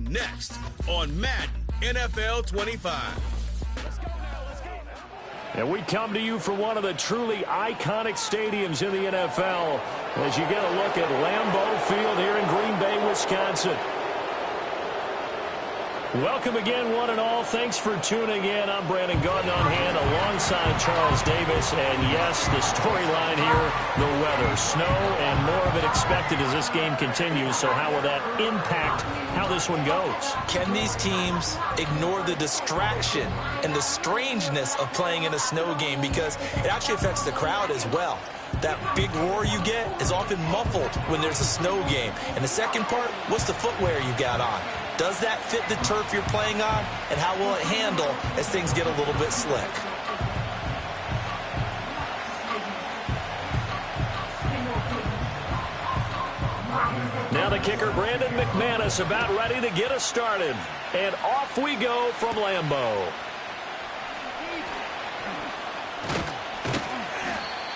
next on Madden NFL 25. And we come to you from one of the truly iconic stadiums in the NFL as you get a look at Lambeau Field here in Green Bay, Wisconsin. Welcome again, one and all. Thanks for tuning in. I'm Brandon Gaudin on hand alongside Charles Davis. And yes, the storyline here, the weather, snow, and more of it expected as this game continues. So how will that impact how this one goes? Can these teams ignore the distraction and the strangeness of playing in a snow game? Because it actually affects the crowd as well. That big roar you get is often muffled when there's a snow game. And the second part, what's the footwear you got on? Does that fit the turf you're playing on? And how will it handle as things get a little bit slick? Now the kicker, Brandon McManus, about ready to get us started. And off we go from Lambeau.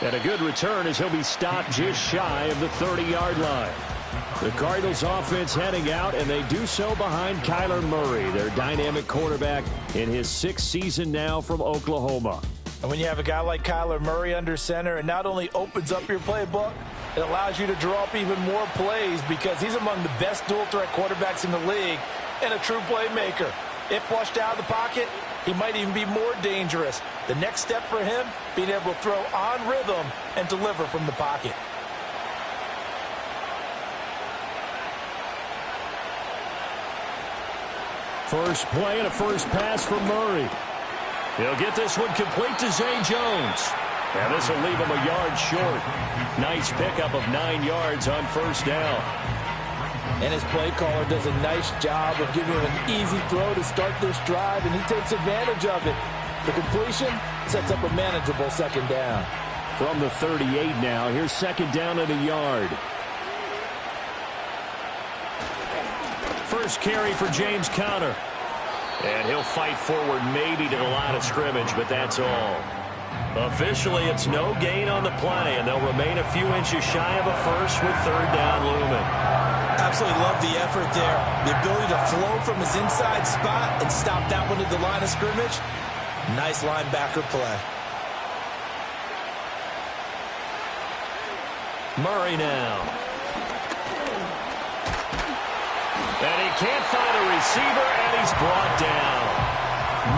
And a good return as he'll be stopped just shy of the 30-yard line. The Cardinals offense heading out, and they do so behind Kyler Murray, their dynamic quarterback in his 6th season now from Oklahoma. And when you have a guy like Kyler Murray under center, it not only opens up your playbook, it allows you to draw up even more plays because he's among the best dual-threat quarterbacks in the league and a true playmaker. If flushed out of the pocket, he might even be more dangerous. The next step for him, being able to throw on rhythm and deliver from the pocket. First play and a first pass from Murray. He'll get this one complete to Zay Jones. And this will leave him a yard short. Nice pickup of 9 yards on first down. And his play caller does a nice job of giving him an easy throw to start this drive, and he takes advantage of it. The completion sets up a manageable second down. From the 38 now, here's second down and a yard. First carry for James Conner. And he'll fight forward maybe to the line of scrimmage, but that's all. Officially, it's no gain on the play, and they'll remain a few inches shy of a first with third down looming. Absolutely love the effort there. The ability to flow from his inside spot and stop that one at the line of scrimmage. Nice linebacker play. Murray now. And he can't find a receiver, and he's brought down.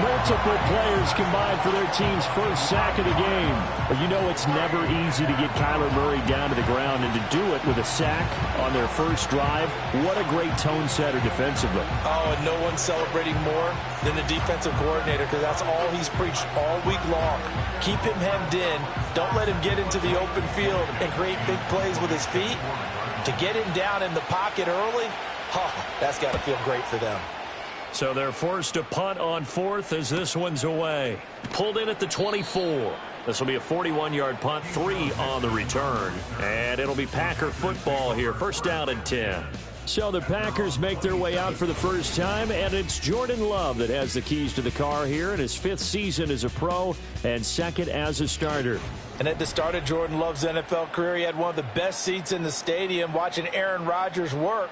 Multiple players combined for their team's first sack of the game. But you know it's never easy to get Kyler Murray down to the ground, and to do it with a sack on their first drive, what a great tone setter defensively. Oh, and no one's celebrating more than the defensive coordinator, because that's all he's preached all week long. Keep him hemmed in. Don't let him get into the open field and create big plays with his feet. To get him down in the pocket early, that's got to feel great for them. So they're forced to punt on fourth as this one's away. Pulled in at the 24. This will be a 41-yard punt, 3 on the return. And it'll be Packer football here. First down and 10. So the Packers make their way out for the first time, and it's Jordan Love that has the keys to the car here in his 5th season as a pro and 2nd as a starter. And at the start of Jordan Love's NFL career, he had one of the best seats in the stadium watching Aaron Rodgers work.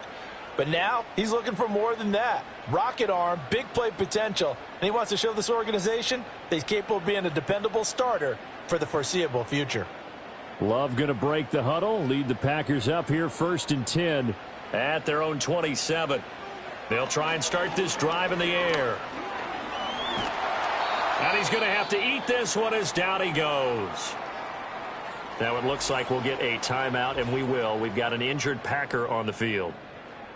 But now he's looking for more than that. Rocket arm, big play potential, and he wants to show this organization that he's capable of being a dependable starter for the foreseeable future. Love going to break the huddle, lead the Packers up here 1st and 10 at their own 27. They'll try and start this drive in the air. And he's going to have to eat this one as down he goes. Now it looks like we'll get a timeout, and we will. We've got an injured Packer on the field.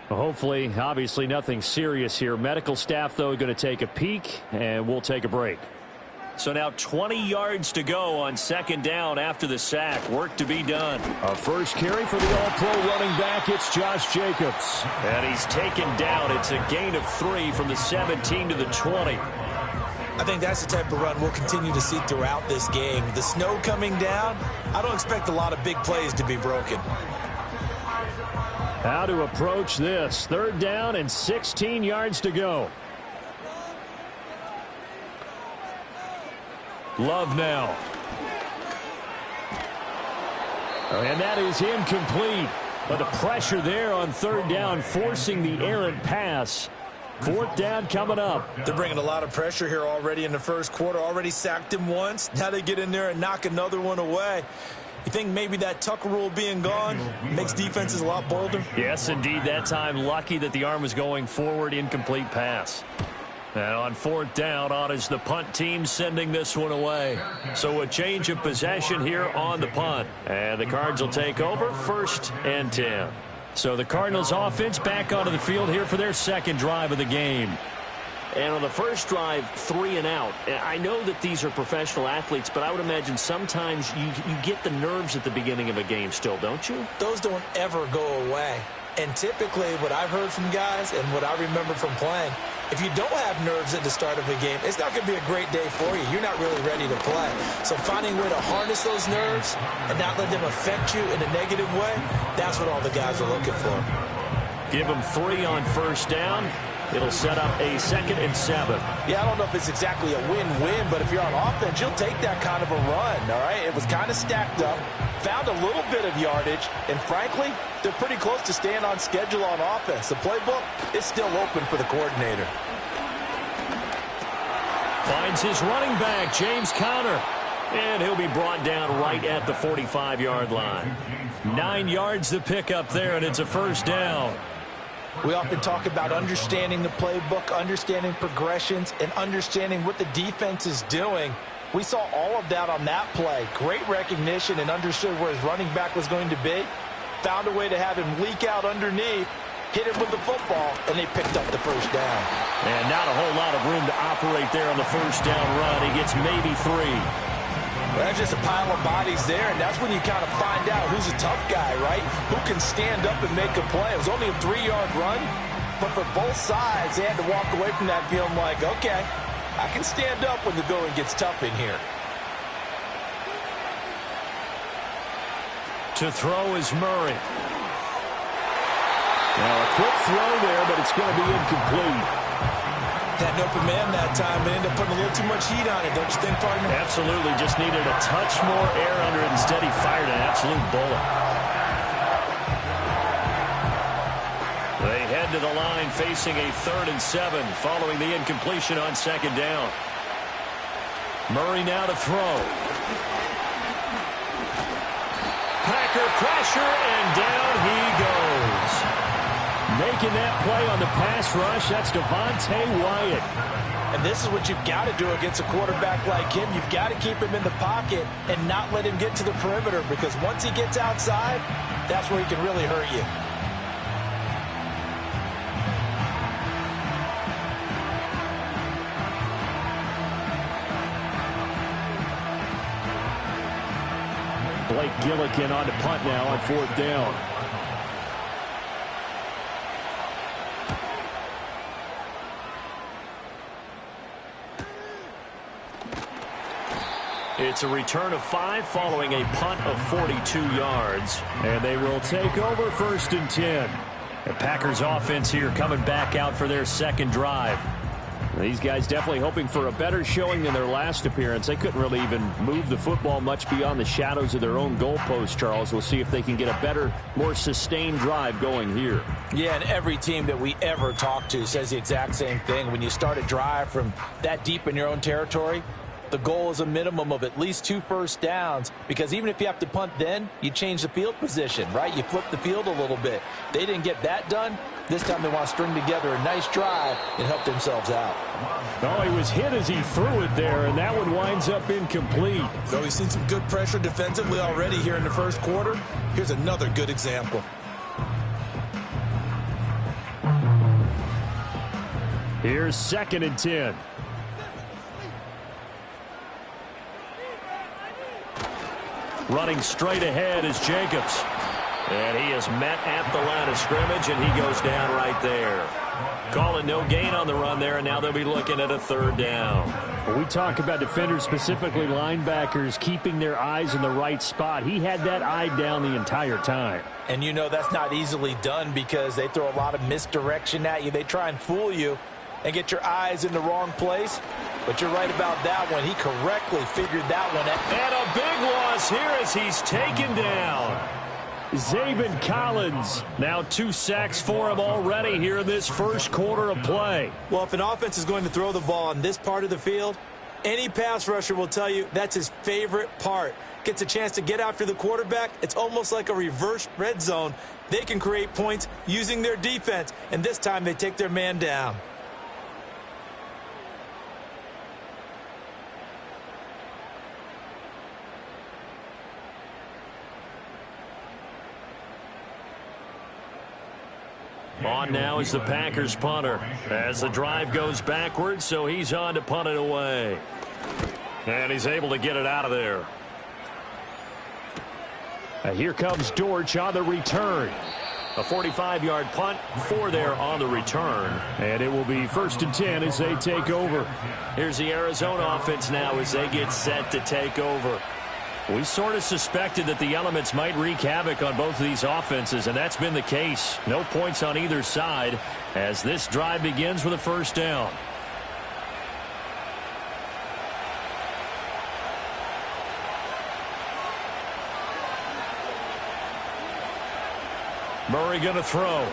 Well, hopefully, obviously nothing serious here. Medical staff, though, going to take a peek, and we'll take a break. So now 20 yards to go on second down after the sack. Work to be done. A first carry for the all-pro running back. It's Josh Jacobs. And he's taken down. It's a gain of 3 from the 17 to the 20. I think that's the type of run we'll continue to see throughout this game. The snow coming down, I don't expect a lot of big plays to be broken. How to approach this. Third down and 16 yards to go. Love now. And that is incomplete. But the pressure there on third down, forcing the errant pass. 4th down coming up. They're bringing a lot of pressure here already in the first quarter. Already sacked him once. Now they get in there and knock another one away. You think maybe that Tucker rule being gone makes defenses a lot bolder? Yes, indeed. That time, lucky that the arm was going forward. Incomplete pass. And on 4th down, on is the punt team sending this one away. So a change of possession here on the punt. And the Cards will take over 1st and 10. So the Cardinals offense back onto the field here for their second drive of the game. And on the first drive, 3 and out. I know that these are professional athletes, but I would imagine sometimes you get the nerves at the beginning of a game still, don't you? Those don't ever go away. And typically what I've heard from guys and what I remember from playing, if you don't have nerves at the start of a game, it's not going to be a great day for you. You're not really ready to play. So finding a way to harness those nerves and not let them affect you in a negative way, that's what all the guys are looking for. Give them 3 on 1st down. It'll set up a 2nd and 7. Yeah, I don't know if it's exactly a win-win, but if you're on offense, you'll take that kind of a run, all right? It was kind of stacked up, found a little bit of yardage, and frankly, they're pretty close to staying on schedule on offense. The playbook is still open for the coordinator. Finds his running back, James Conner. And he'll be brought down right at the 45-yard line. 9 yards to pick up there, and it's a 1st down. We often talk about understanding the playbook, understanding progressions, and understanding what the defense is doing. We saw all of that on that play. Great recognition and understood where his running back was going to be. Found a way to have him leak out underneath, hit him with the football, and they picked up the 1st down. And not a whole lot of room to operate there on the 1st down run. He gets maybe 3. Well, that's just a pile of bodies there, and that's when you kind of find out who's a tough guy, right? Who can stand up and make a play. It was only a 3-yard run, but for both sides, they had to walk away from that feeling like, okay, I can stand up when the going gets tough in here. To throw is Murray. Now a quick throw there, but it's going to be incomplete. Had an open man that time and ended up putting a little too much heat on it, don't you think, partner? Absolutely. Just needed a touch more air under it. Instead, he fired an absolute bullet. They head to the line facing a 3rd and 7 following the incompletion on 2nd down. Murray now to throw. Packer pressure, and down he goes. Making that play on the pass rush, that's Devontae Wyatt. And this is what you've got to do against a quarterback like him. You've got to keep him in the pocket and not let him get to the perimeter, because once he gets outside, that's where he can really hurt you. Blake Gillikin on to punt now on 4th down. It's a return of 5 following a punt of 42 yards. And they will take over 1st and 10. The Packers offense here coming back out for their 2nd drive. These guys definitely hoping for a better showing than their last appearance. They couldn't really even move the football much beyond the shadows of their own goalpost, Charles. We'll see if they can get a better, more sustained drive going here. Yeah, and every team that we ever talk to says the exact same thing. When you start a drive from that deep in your own territory, the goal is a minimum of at least 2 first downs, because even if you have to punt then, you change the field position, right? You flip the field a little bit. They didn't get that done. This time they want to string together a nice drive and help themselves out. Oh, he was hit as he threw it there, and that one winds up incomplete. So we've seen some good pressure defensively already here in the first quarter. Here's another good example. Here's 2nd and 10. Running straight ahead is Jacobs. And he is met at the line of scrimmage, and he goes down right there. Calling no gain on the run there, and now they'll be looking at a 3rd down. When we talk about defenders, specifically linebackers, keeping their eyes in the right spot, he had that eye down the entire time. And you know that's not easily done, because they throw a lot of misdirection at you. They try and fool you and get your eyes in the wrong place. But you're right about that one. He correctly figured that one out. And a big loss here as he's taken down. Zaven Collins. Now 2 sacks for him already here in this first quarter of play. Well, if an offense is going to throw the ball in this part of the field, any pass rusher will tell you that's his favorite part. Gets a chance to get after the quarterback. It's almost like a reverse red zone. They can create points using their defense, and this time they take their man down. On now is the Packers punter as the drive goes backwards, so he's on to punt it away. And he's able to get it out of there. And here comes Dortch on the return. A 45-yard punt, 4 there on the return. And it will be 1st and 10 as they take over. Here's the Arizona offense now as they get set to take over. We sort of suspected that the elements might wreak havoc on both of these offenses, and that's been the case. No points on either side as this drive begins with a first down. Murray going to throw.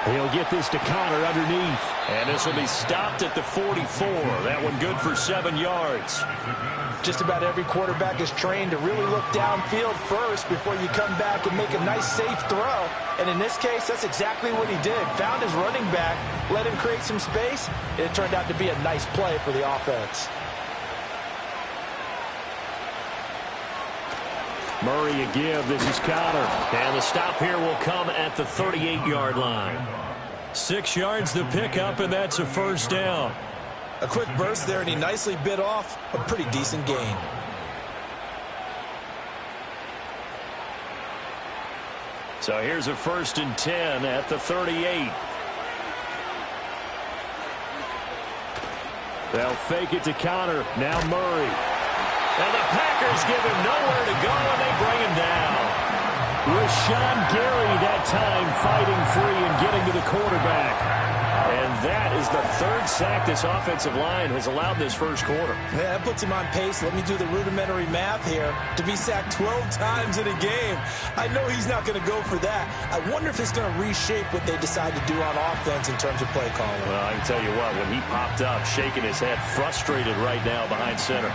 He'll get this to Connor underneath. And this will be stopped at the 44. That one good for 7 yards. Just about every quarterback is trained to really look downfield first before you come back and make a nice, safe throw. And in this case, that's exactly what he did. Found his running back, let him create some space, and it turned out to be a nice play for the offense. Murray a give. This is Connor. And the stop here will come at the 38-yard line. 6 yards to pick up, and that's a first down. A quick burst there, and he nicely bit off a pretty decent gain. So here's a 1st and 10 at the 38. They'll fake it to Connor. Now Murray. And the Packers give him nowhere to go, and they bring him down. Rashawn Gary that time fighting free and getting to the quarterback. And that is the 3rd sack this offensive line has allowed this first quarter. Yeah, that puts him on pace. Let me do the rudimentary math here. To be sacked 12 times in a game, I know he's not going to go for that. I wonder if it's going to reshape what they decide to do on offense in terms of play calling. Well, I can tell you what, when he popped up, shaking his head, frustrated right now behind center.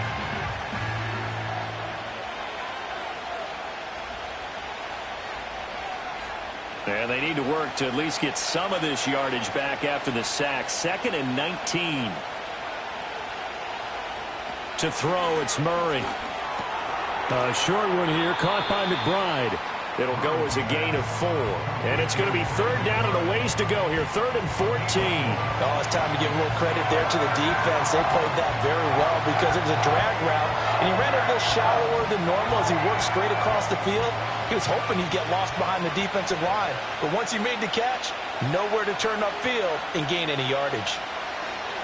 And they need to work to at least get some of this yardage back after the sack. 2nd and 19. To throw, it's Murray. A short one here, caught by McBride. It'll go as a gain of 4. And it's going to be 3rd down and a ways to go here. 3rd and 14. Oh, it's time to give a little credit there to the defense. They played that very well because it was a drag route. And he ran it a little shallower than normal as he worked straight across the field. He was hoping he'd get lost behind the defensive line. But once he made the catch, nowhere to turn upfield and gain any yardage.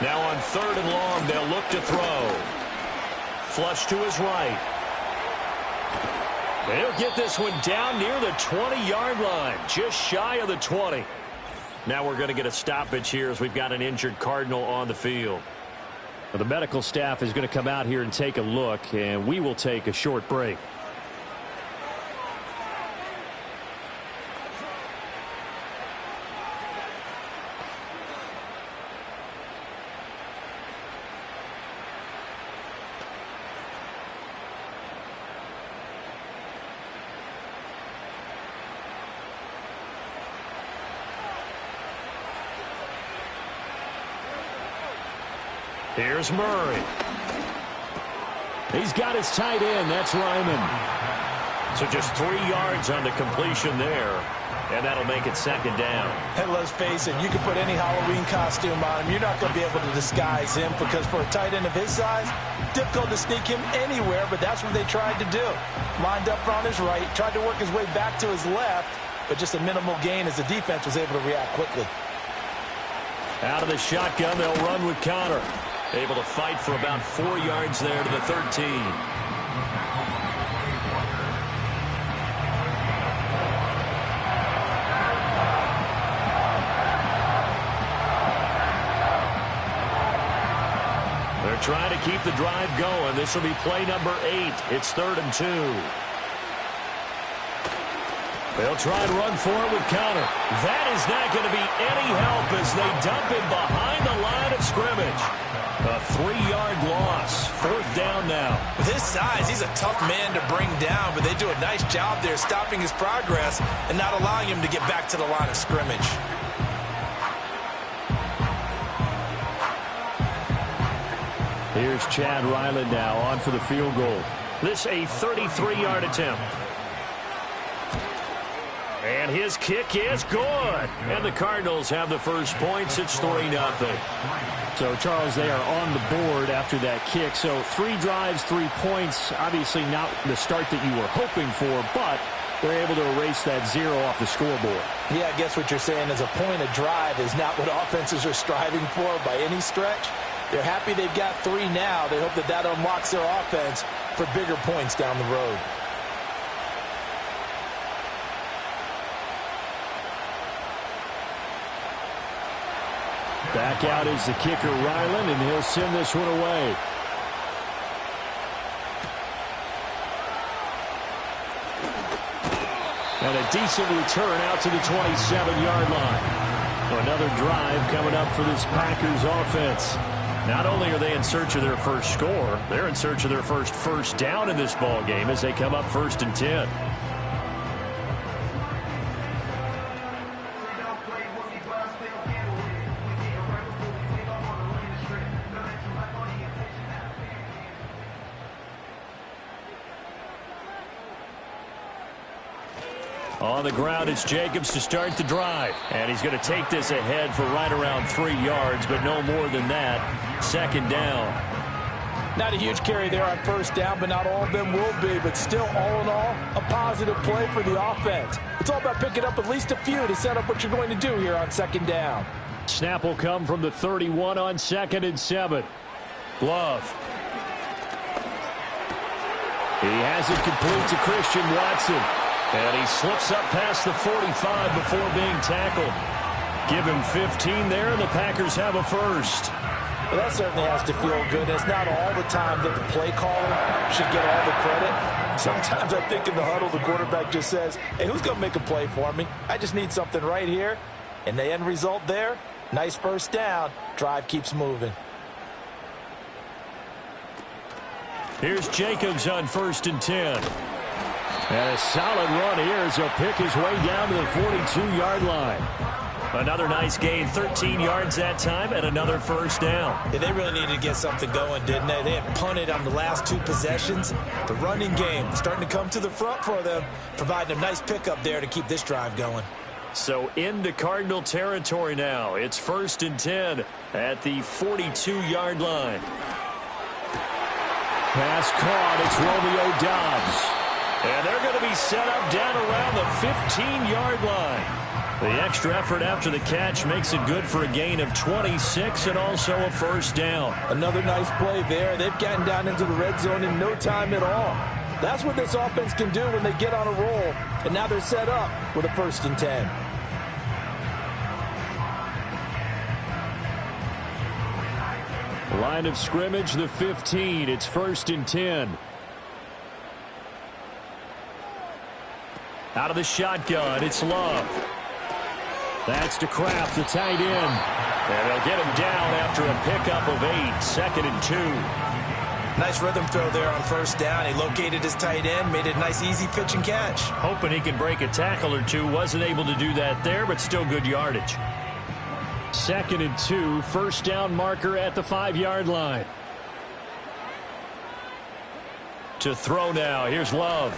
Now on 3rd and long, they'll look to throw. Flush to his right. They'll get this one down near the 20-yard line, just shy of the 20. Now we're going to get a stoppage here as we've got an injured Cardinal on the field. Well, the medical staff is going to come out here and take a look, and we will take a short break. Here's Murray. He's got his tight end. That's Ryman. So just 3 yards on the completion there. And that'll make it 2nd down. And let's face it, you can put any Halloween costume on him. You're not going to be able to disguise him because for a tight end of his size, difficult to sneak him anywhere, but that's what they tried to do. Lined up on his right, tried to work his way back to his left, but just a minimal gain as the defense was able to react quickly. Out of the shotgun, they'll run with Connor. Able to fight for about 4 yards there to the 13. They're trying to keep the drive going. This will be play number 8. It's 3rd and 2. They'll try and run for it with Connor. That is not going to be any help as they dump him behind the line of scrimmage. A 3-yard loss. 4th down now. With his size, he's a tough man to bring down, but they do a nice job there stopping his progress and not allowing him to get back to the line of scrimmage. Here's Chad Ryland now on for the field goal. This a 33-yard attempt. And his kick is good. And the Cardinals have the first points. It's 3-0. So, Charles, they are on the board after that kick. So 3 drives, 3 points. Obviously not the start that you were hoping for, but they're able to erase that 0 off the scoreboard. Yeah, I guess what you're saying is a point a drive is not what offenses are striving for by any stretch. They're happy they've got 3 now. They hope that that unlocks their offense for bigger points down the road. Back out is the kicker, Ryland, and he'll send this one away. And a decent return out to the 27-yard line. Another drive coming up for this Packers offense. Not only are they in search of their first score, they're in search of their first down in this ball game as they come up 1st and 10. On the ground, it's Jacobs to start the drive. And he's going to take this ahead for right around 3 yards, but no more than that. 2nd down. Not a huge carry there on 1st down, but not all of them will be. But still, all in all, a positive play for the offense. It's all about picking up at least a few to set up what you're going to do here on 2nd down. Snap will come from the 31 on 2nd and 7. Love. He has it complete to Christian Watson. And he slips up past the 45 before being tackled. Give him 15 there, and the Packers have a first. Well, that certainly has to feel good. It's not all the time that the play caller should get all the credit. Sometimes I think in the huddle, the quarterback just says, hey, who's going to make a play for me? I just need something right here. And the end result there, nice 1st down. Drive keeps moving. Here's Jacobs on 1st and 10. And a solid run here as he'll pick his way down to the 42-yard line. Another nice gain, 13 yards that time, and another 1st down. Yeah, they really needed to get something going, didn't they? They had punted on the last 2 possessions. The running game starting to come to the front for them, providing a nice pickup there to keep this drive going. So into Cardinal territory now. It's 1st and 10 at the 42-yard line. Pass caught. It's Romeo Doubs. And they're going to be set up down around the 15-yard line. The extra effort after the catch makes it good for a gain of 26 and also a 1st down. Another nice play there. They've gotten down into the red zone in no time at all. That's what this offense can do when they get on a roll. And now they're set up with a 1st and 10. Line of scrimmage, the 15. It's 1st and 10. Out of the shotgun, it's Love. That's to Kraft, the tight end. And they'll get him down after a pickup of 8, 2nd and 2. Nice rhythm throw there on 1st down. He located his tight end, made it a nice easy pitch and catch. Hoping he could break a tackle or 2. Wasn't able to do that there, but still good yardage. 2nd and 2, 1st down marker at the 5-yard line. To throw now, here's Love.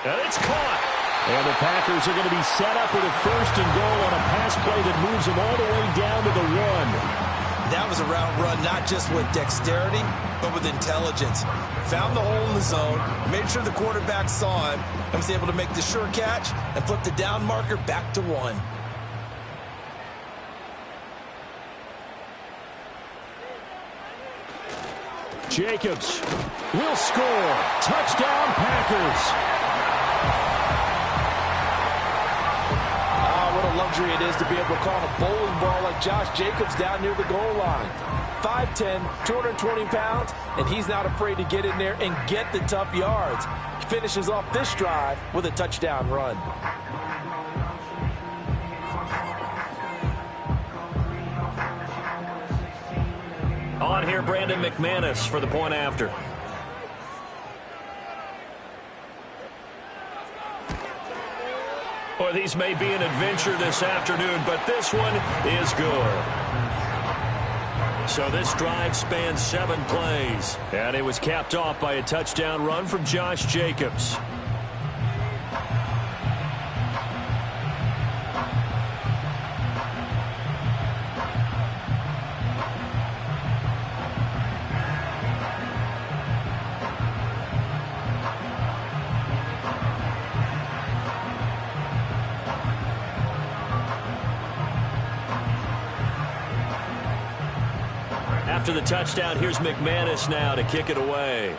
And it's caught. And the Packers are going to be set up with a 1st and goal on a pass play that moves them all the way down to the 1. That was a route run, not just with dexterity, but with intelligence. Found the hole in the zone, made sure the quarterback saw him, and was able to make the sure catch and flip the down marker back to 1. Jacobs will score. Touchdown, Packers. What a luxury it is to be able to call a bowling ball like Josh Jacobs down near the goal line. 5'10", 220 pounds, and he's not afraid to get in there and get the tough yards. He finishes off this drive with a touchdown run. On here, Brandon McManus for the point after. Well, these may be an adventure this afternoon, but this one is good. So this drive spans 7 plays, and it was capped off by a touchdown run from Josh Jacobs. After the touchdown, here's McManus now to kick it away.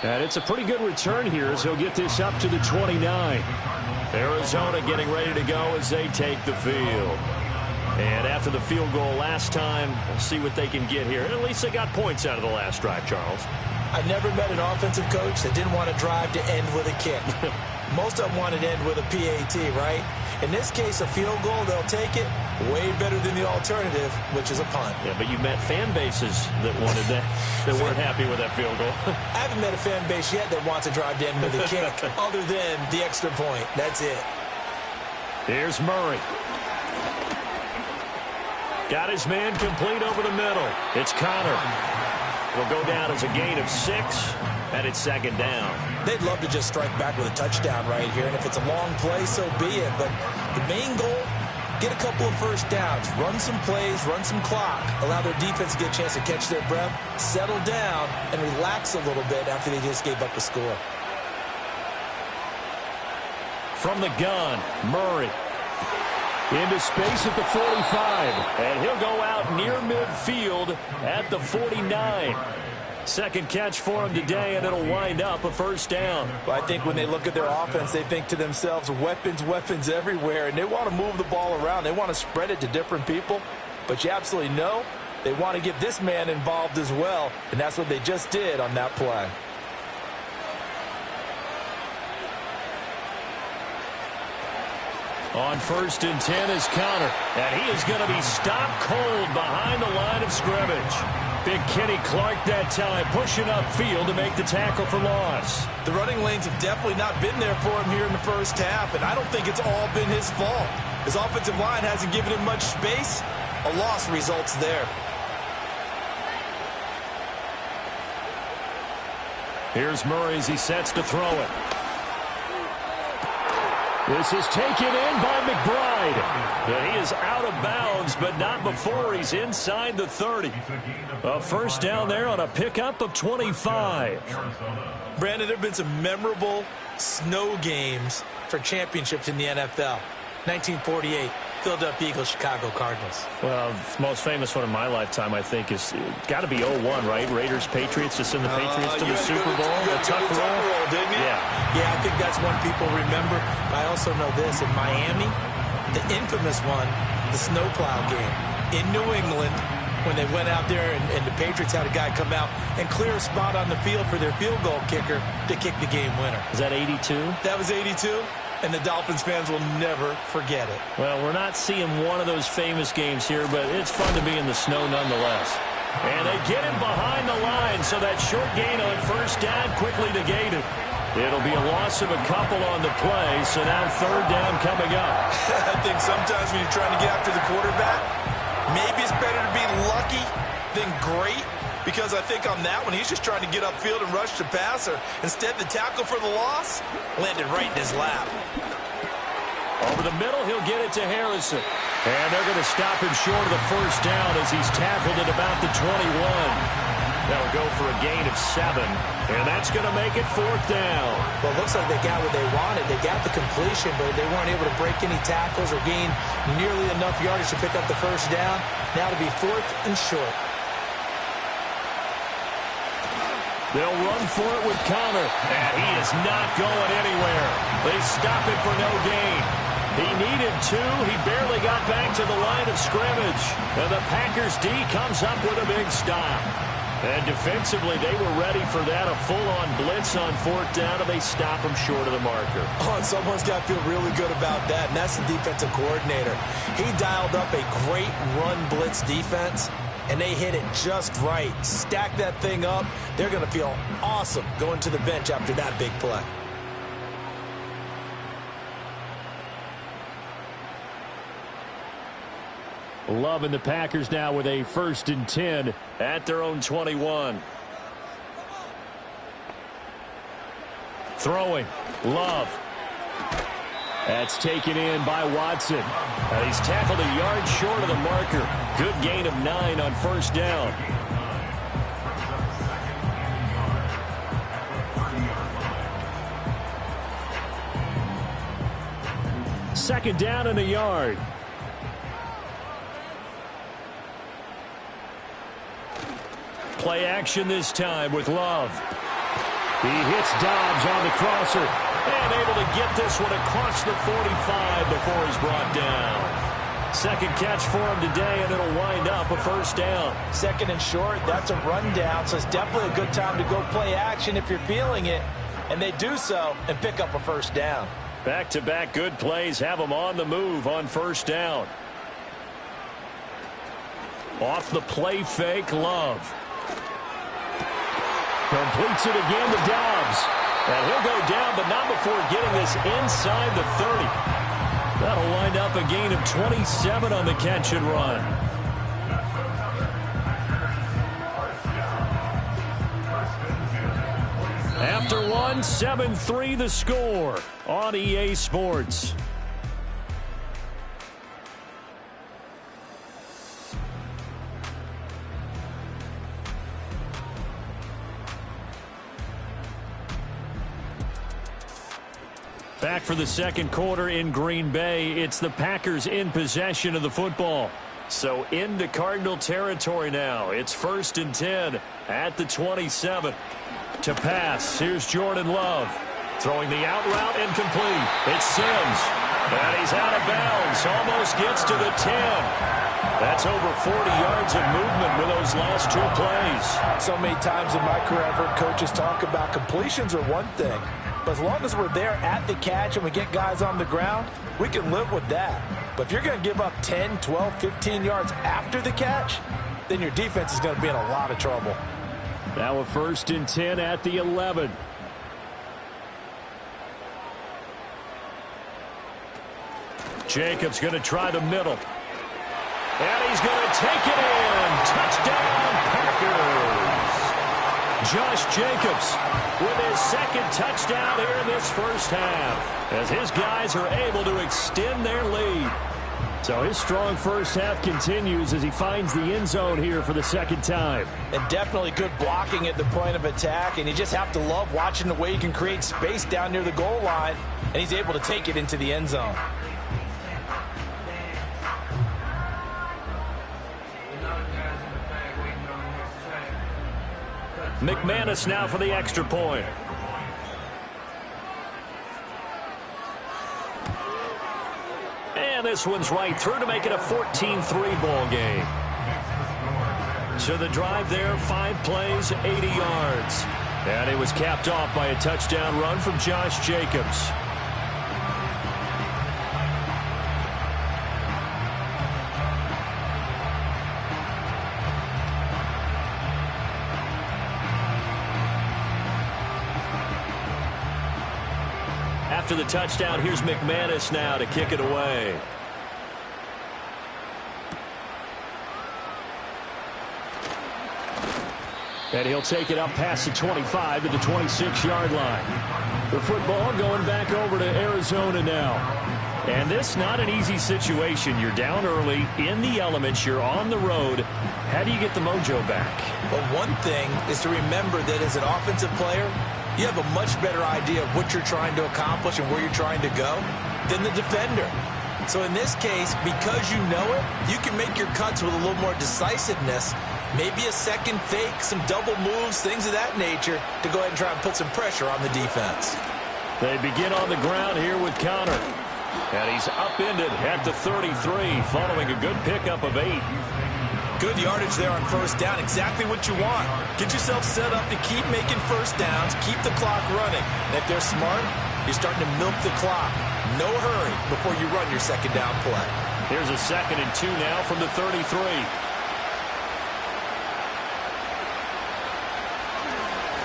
And it's a pretty good return here as he'll get this up to the 29. Arizona getting ready to go as they take the field. And after the field goal last time, we'll see what they can get here. And at least they got points out of the last drive, Charles. I never met an offensive coach that didn't want to drive to end with a kick. Most of them wanted to end with a PAT, right? In this case, a field goal, they'll take it. Way better than the alternative, which is a punt. Yeah, but you met fan bases that wanted that, that weren't happy with that field goal. I haven't met a fan base yet that wants to drive to end with a kick, other than the extra point. That's it. Here's Murray. Got his man complete over the middle. It's Connor. It'll go down as a gain of 6, and it's 2nd down. They'd love to just strike back with a touchdown right here, and if it's a long play, so be it. But the main goal, get a couple of first downs, run some plays, run some clock, allow their defense to get a chance to catch their breath, settle down, and relax a little bit after they just gave up a score. From the gun, Murray. Into space at the 45, and he'll go out near midfield at the 49. Second catch for him today, and it'll wind up a first down. Well, I think when they look at their offense, they think to themselves, weapons, weapons everywhere, and they want to move the ball around. They want to spread it to different people, but you absolutely know they want to get this man involved as well, and that's what they just did on that play. On 1st and 10 is Connor, and he is going to be stopped cold behind the line of scrimmage. Big Kenny Clark that time pushing upfield to make the tackle for loss. The running lanes have definitely not been there for him here in the first half, and I don't think it's all been his fault. His offensive line hasn't given him much space. A loss results there. Here's Murray as he sets to throw it. This is taken in by McBride. And he is out of bounds, but not before he's inside the 30. A first down there on a pickup of 25. Brandon, there have been some memorable snow games for championships in the NFL. 1948, Philadelphia Eagles, Chicago Cardinals. Well, the most famous one in my lifetime, I think, is got to be 01, right? Raiders, Patriots, to send the Patriots to the Super Bowl. The Tuck roll, didn't you? Yeah, I think that's one people remember. I also know this. In Miami, the infamous one, the snowplow game in New England, when they went out there and the Patriots had a guy come out and clear a spot on the field for their field goal kicker to kick the game winner. Is that 82? That was 82. And the Dolphins fans will never forget it. Well, we're not seeing one of those famous games here, but it's fun to be in the snow nonetheless. And they get him behind the line, so that short gain on first down quickly negated. It'll be a loss of a couple on the play, so now 3rd down coming up. I think sometimes when you're trying to get after the quarterback, maybe it's better to be lucky than great. Because I think on that one, he's just trying to get upfield and rush the passer. Instead, the tackle for the loss landed right in his lap. Over the middle, he'll get it to Harrison. And they're going to stop him short of the first down as he's tackled at about the 21. That'll go for a gain of 7. And that's going to make it 4th down. Well, it looks like they got what they wanted. They got the completion, but they weren't able to break any tackles or gain nearly enough yardage to pick up the first down. Now to be 4th and short. They'll run for it with Connor, and he is not going anywhere. They stop it for no gain. He needed 2. He barely got back to the line of scrimmage. And the Packers D comes up with a big stop. And defensively, they were ready for that, a full-on blitz on 4th down, and they stop him short of the marker. Oh, and someone's got to feel really good about that, and that's the defensive coordinator. He dialed up a great run blitz defense, and they hit it just right. Stack that thing up. They're going to feel awesome going to the bench after that big play. Love and the Packers now with a 1st and 10 at their own 21. Throwing. Love. That's taken in by Watson. And he's tackled a yard short of the marker. Good gain of 9 on 1st down. Second down and a yard. Play action this time with Love. He hits Dobbs on the crosser and able to get this one across the 45 before he's brought down. Second catch for him today, and it'll wind up a 1st down. 2nd and short, that's a rundown, so it's definitely a good time to go play action if you're feeling it. And they do so and pick up a 1st down. Back-to-back good plays have them on the move on 1st down. Off the play fake, Love. Completes it again to Dobbs. And he'll go down, but not before getting this inside the 30. That'll wind up a gain of 27 on the catch and run. After one, 7-3 the score on EA Sports. Back for the 2nd quarter in Green Bay. It's the Packers in possession of the football. So into Cardinal territory now. It's 1st and 10 at the 27. To pass, here's Jordan Love. Throwing the out route incomplete. It's Sims. And he's out of bounds. Almost gets to the 10. That's over 40 yards of movement with those last 2 plays. So many times in my career, I've heard coaches talk about completions are one thing. But as long as we're there at the catch and we get guys on the ground, we can live with that. But if you're going to give up 10, 12, 15 yards after the catch, then your defense is going to be in a lot of trouble. Now a 1st and 10 at the 11. Jacobs going to try the middle. And he's going to take it in. Touchdown, Packers. Josh Jacobs with his 2nd touchdown here in this 1st half, as his guys are able to extend their lead. So his strong 1st half continues as he finds the end zone here for the 2nd time. And definitely good blocking at the point of attack, and you just have to love watching the way he can create space down near the goal line, and he's able to take it into the end zone. McManus now for the extra point. And this one's right through to make it a 14-3 ball game. So the drive there, 5 plays, 80 yards. And it was capped off by a touchdown run from Josh Jacobs. After the touchdown, here's McManus now to kick it away. And he'll take it up past the 25 to the 26-yard line. The football going back over to Arizona now. And this not an easy situation. You're down early, in the elements, you're on the road. How do you get the mojo back? Well, one thing is to remember that as an offensive player, you have a much better idea of what you're trying to accomplish and where you're trying to go than the defender. So in this case, because you know it, you can make your cuts with a little more decisiveness Maybe a second fake, some double moves, things of that nature to go ahead and try and put some pressure on the defense. They begin on the ground here with Connor. And he's upended at the 33 following a good pickup of 8. Good yardage there on first down. Exactly what you want. Get yourself set up to keep making first downs, keep the clock running. And if they're smart, you're starting to milk the clock. No hurry before you run your second down play. Here's a 2nd and 2 now from the 33.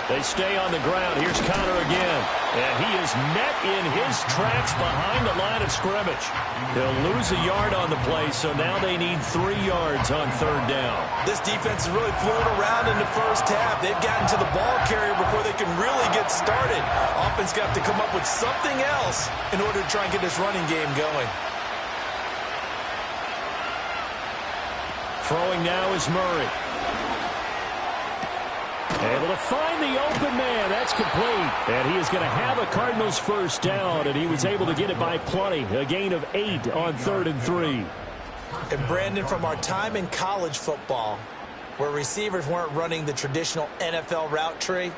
They stay on the ground. Here's Connor again. And he is met in his tracks behind the line of scrimmage. They'll lose a yard on the play, so now they need 3 yards on 3rd down. This defense is really floating around in the first half. They've gotten to the ball carrier before they can really get started. Offense got to come up with something else in order to try and get this running game going. Throwing now is Murray. Able to find the open man. That's complete. And he is going to have a Cardinals first down, and he was able to get it by plenty. A gain of 8 on 3rd and 3. And Brandon, from our time in college football, where receivers weren't running the traditional NFL route tree,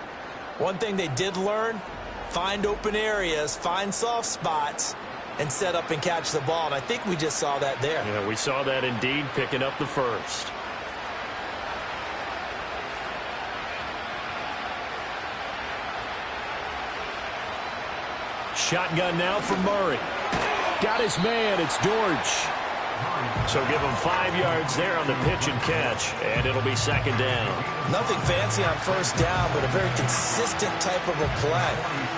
one thing they did learn, find open areas, find soft spots, and set up and catch the ball. And I think we just saw that there. Yeah, we saw that indeed, picking up the first. Shotgun now from Murray. Got his man. It's George. So give him 5 yards there on the pitch and catch, and it'll be 2nd down. Nothing fancy on first down, but a very consistent type of a play.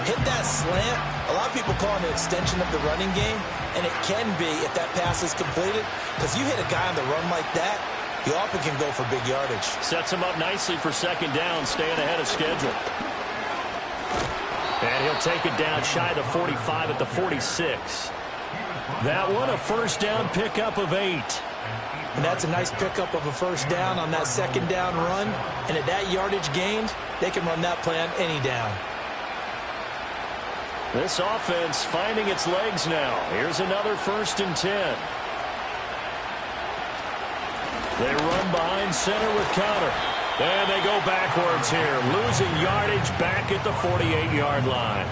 Hit that slant. A lot of people call it an extension of the running game, and it can be if that pass is completed, because you hit a guy on the run like that, you often can go for big yardage. Sets him up nicely for 2nd down, staying ahead of schedule. And he'll take it down shy of the 45 at the 46. That one, a first down pickup of 8. And that's a nice pickup of a first down on that 2nd down run. And at that yardage gained, they can run that play on any down. This offense finding its legs now. Here's another 1st and 10. They run behind center with Connor. And they go backwards here, losing yardage back at the 48-yard line.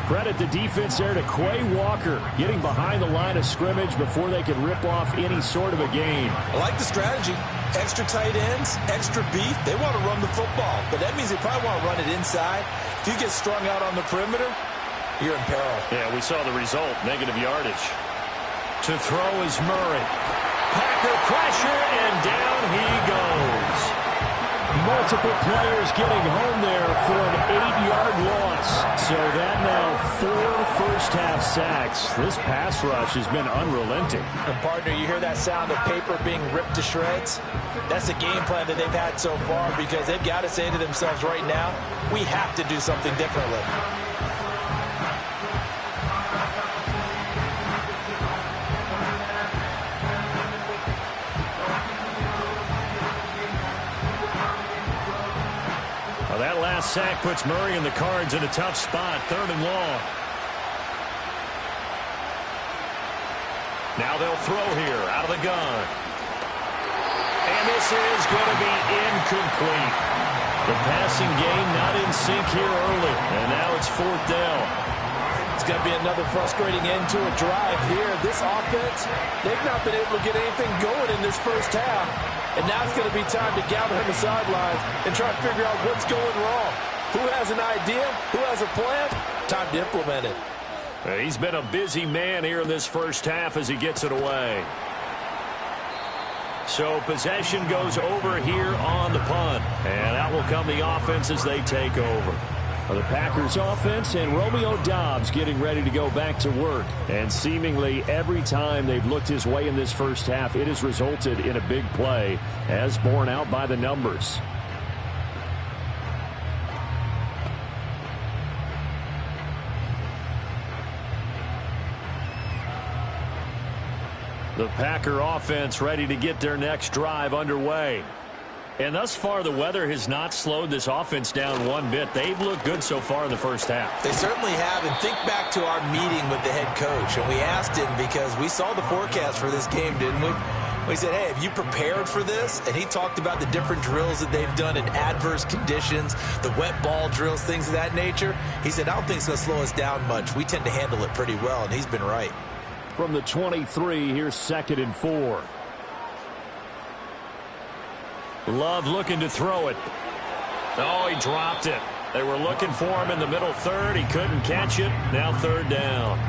Credit the defense there to Quay Walker, getting behind the line of scrimmage before they could rip off any sort of a gain. I like the strategy. Extra tight ends, extra beef. They want to run the football, but that means they probably want to run it inside. If you get strung out on the perimeter, you're in peril. Yeah, we saw the result, negative yardage. To throw is Murray. Packer pressure, and down he goes. Multiple players getting home there for an 8-yard loss. So that now 4 first-half sacks. This pass rush has been unrelenting. And partner, you hear that sound of paper being ripped to shreds? That's the game plan that they've had so far, because they've got to say to themselves right now, we have to do something differently. That last sack puts Murray and the Cards in a tough spot, 3rd and long. Now they'll throw here out of the gun. And this is going to be incomplete. The passing game not in sync here early, and now it's 4th down. It's going to be another frustrating end to a drive here. This offense, they've not been able to get anything going in this first half. And now it's going to be time to gather on the sidelines and try to figure out what's going wrong. Who has an idea? Who has a plan? Time to implement it. He's been a busy man here in this first half as he gets it away. So possession goes over here on the punt. And out will come the offense as they take over. The Packers offense and Romeo Doubs getting ready to go back to work. And seemingly every time they've looked his way in this first half, it has resulted in a big play, as borne out by the numbers. The Packer offense ready to get their next drive underway. And thus far, the weather has not slowed this offense down one bit. They've looked good so far in the first half. They certainly have. And think back to our meeting with the head coach. And we asked him, because we saw the forecast for this game, didn't we? He said, hey, have you prepared for this? And he talked about the different drills that they've done in adverse conditions, the wet ball drills, things of that nature. He said, I don't think it's going to slow us down much. We tend to handle it pretty well, and he's been right. From the 23, here's 2nd and 4. Love looking to throw it. Oh, he dropped it. They were looking for him in the middle third. He couldn't catch it. Now 3rd down.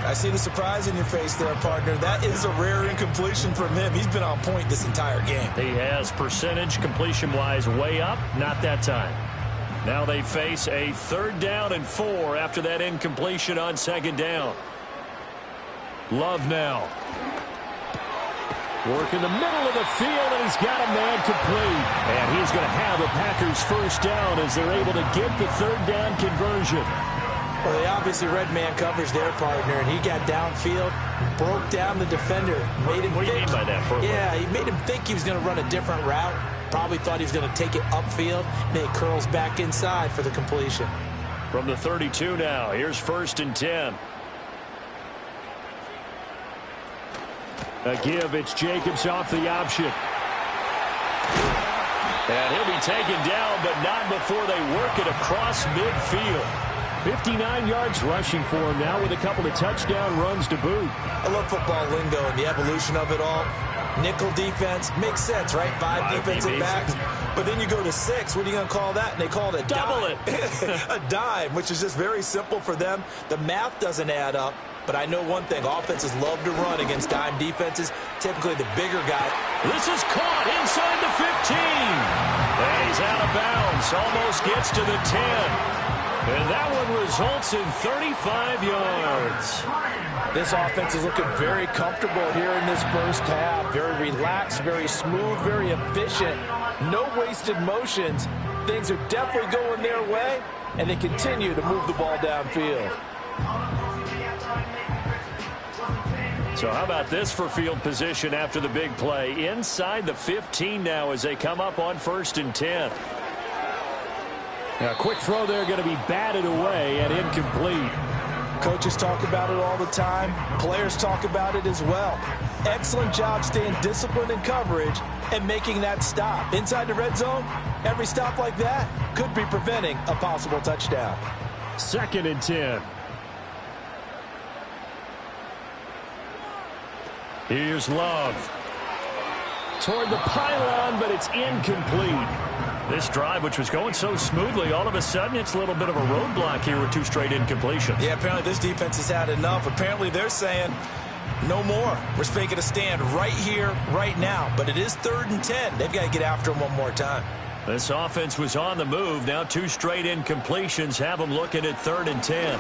I see the surprise in your face there, partner. That is a rare incompletion from him. He's been on point this entire game. He has percentage completion-wise way up. Not that time. Now they face a 3rd down and 4 after that incompletion on 2nd down. Love now. Work in the middle of the field, and he's got a man complete. And he's going to have a Packers 1st down as they're able to get the 3rd down conversion. Well, they obviously read man coverage their partner, and he got downfield, broke down the defender. Made him what do you mean by that? Yeah, he made him think he was going to run a different route. Probably thought he was going to take it upfield, and then he curls back inside for the completion. From the 32 now, here's 1st and 10. A give, it's Jacobs off the option. And he'll be taken down, but not before they work it across midfield. 59 yards rushing for him now with a couple of touchdown runs to boot. I love football lingo and the evolution of it all. Nickel defense makes sense, right? Five defensive backs. But then you go to 6. What are you going to call that? And they call it a double dime. A dime, which is just very simple for them. The math doesn't add up. But I know one thing. Offenses love to run against dime defenses. Typically the bigger guy. This is caught inside the 15. And he's out of bounds. Almost gets to the 10. And that one results in 35 yards. This offense is looking very comfortable here in this first half. Very relaxed, very smooth, very efficient. No wasted motions. Things are definitely going their way, and they continue to move the ball downfield. So how about this for field position after the big play? Inside the 15 now as they come up on 1st and 10. Now, a quick throw there going to be batted away and incomplete. Coaches talk about it all the time. Players talk about it as well. Excellent job staying disciplined in coverage and making that stop. Inside the red zone, every stop like that could be preventing a possible touchdown. 2nd and 10. Here's Love. Toward the pylon, but it's incomplete. This drive, which was going so smoothly, all of a sudden it's a little bit of a roadblock here with 2 straight incompletions. Yeah, apparently this defense has had enough. Apparently they're saying no more. We're making a stand right here, right now. But it is 3rd and 10. They've got to get after him one more time. This offense was on the move. Now 2 straight incompletions have them looking at 3rd and 10.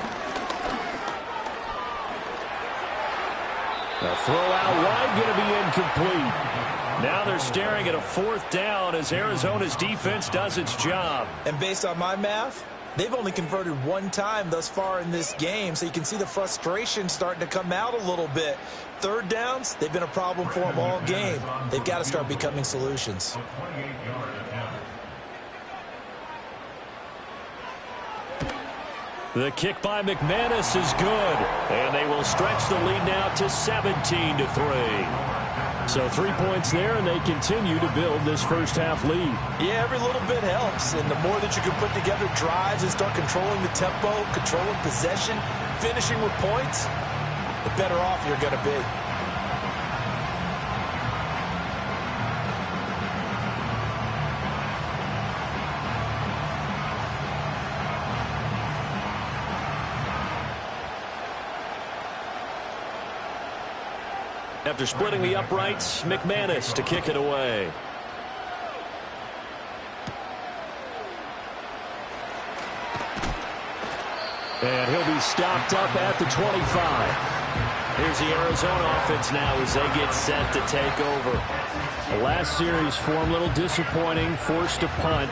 A throw out wide going to be incomplete. Now they're staring at a 4th down as Arizona's defense does its job. And based on my math, they've only converted 1 time thus far in this game, so you can see the frustration starting to come out a little bit. 3rd downs, they've been a problem for them all game. They've got to start becoming solutions. The kick by McManus is good, and they will stretch the lead now to 17-3. So 3 points there, and they continue to build this first half lead. Yeah, every little bit helps, and the more that you can put together drives and start controlling the tempo, controlling possession, finishing with points, the better off you're going to be. After splitting the uprights, McManus to kick it away. And he'll be stopped up at the 25. Here's the Arizona offense now as they get set to take over. The last series for them, a little disappointing, forced a punt.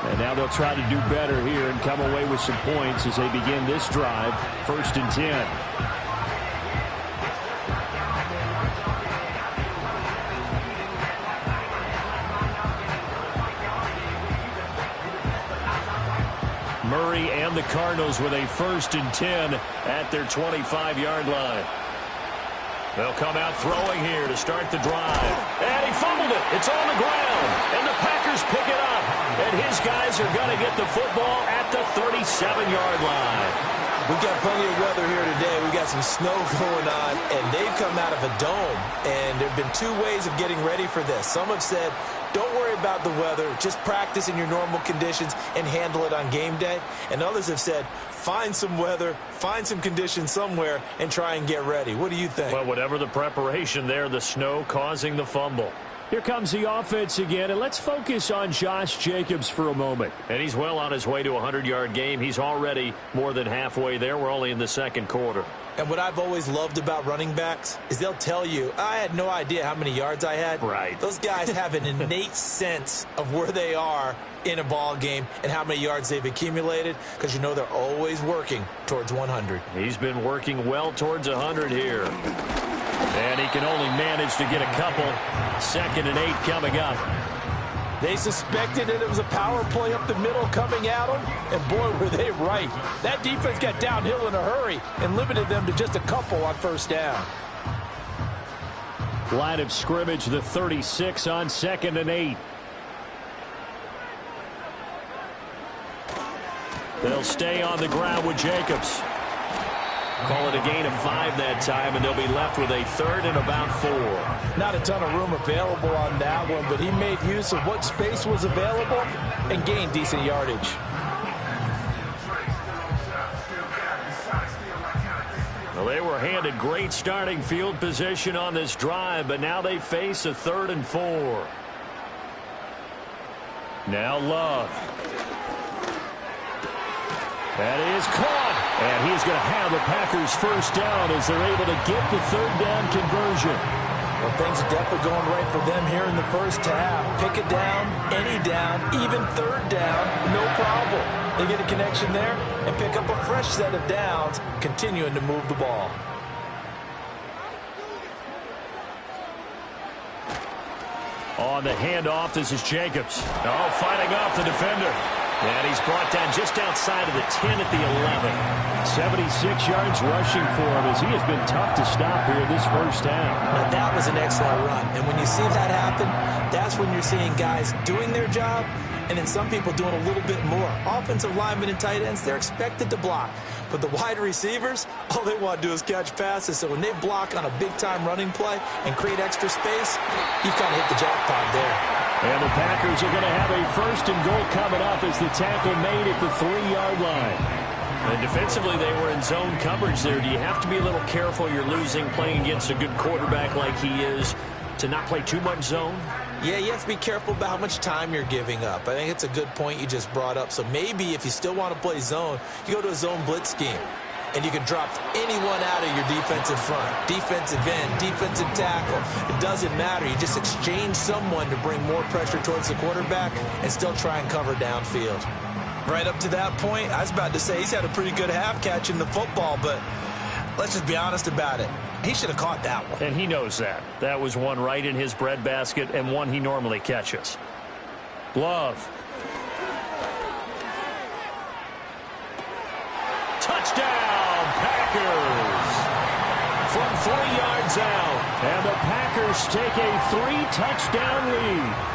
And now they'll try to do better here and come away with some points as they begin this drive, 1st and 10. Murray and the Cardinals with a 1st and 10 at their 25-yard line. They'll come out throwing here to start the drive. And he fumbled it. It's on the ground. And the Packers pick it up. And his guys are going to get the football at the 37-yard line. We've got plenty of weather here today. We've got some snow going on, and they've come out of a dome. And there have been two ways of getting ready for this. Some have said, don't worry about the weather. Just practice in your normal conditions and handle it on game day. And others have said, find some weather, find some conditions somewhere, and try and get ready. What do you think? Well, whatever the preparation there, the snow causing the fumble. Here comes the offense again, and let's focus on Josh Jacobs for a moment. And he's well on his way to a 100-yard game. He's already more than halfway there. We're only in the second quarter. And what I've always loved about running backs is they'll tell you, I had no idea how many yards I had. Right. Those guys have an innate sense of where they are in a ball game and how many yards they've accumulated, because you know they're always working towards 100. He's been working well towards 100 here. And he can only manage to get a couple. 2nd and 8 coming up. They suspected that it was a power play up the middle coming at them, and boy, were they right. That defense got downhill in a hurry and limited them to just a couple on first down. Line of scrimmage, the 36 on 2nd and 8. They'll stay on the ground with Jacobs. Call it a gain of 5 that time, and they'll be left with a 3rd and about 4. Not a ton of room available on that one, but he made use of what space was available and gained decent yardage. Well, they were handed great starting field position on this drive, but now they face a 3rd and 4. Now Love. That is caught. And he's going to have the Packers first down as they're able to get the 3rd down conversion. Well, things are definitely going right for them here in the first half. Pick it down, any down, even 3rd down, no problem. They get a connection there and pick up a fresh set of downs, continuing to move the ball. On the handoff, this is Jacobs. Oh, fighting off the defender. And he's brought down just outside of the 10 at the 11. 76 yards rushing for him as he has been tough to stop here this first half. Now, that was an excellent run. And when you see that happen, that's when you're seeing guys doing their job and then some people doing a little bit more. Offensive linemen and tight ends, they're expected to block. But the wide receivers, all they want to do is catch passes. So when they block on a big-time running play and create extra space, you've kind of hit the jackpot there. And the Packers are going to have a 1st and goal coming up as the tackle made at the 3-yard line. And defensively, they were in zone coverage there. Do you have to be a little careful? You're losing playing against a good quarterback like he is to not play too much zone? Yeah, you have to be careful about how much time you're giving up. I think it's a good point you just brought up. So maybe if you still want to play zone, you go to a zone blitz scheme. And you can drop anyone out of your defensive front, defensive end, defensive tackle. It doesn't matter. You just exchange someone to bring more pressure towards the quarterback and still try and cover downfield. Right up to that point, I was about to say he's had a pretty good half catching the football, but let's just be honest about it. He should have caught that one. And he knows that. That was one right in his breadbasket and one he normally catches. Love. Touchdown, Packers. From 3 yards out. And the Packers take a 3-touchdown lead.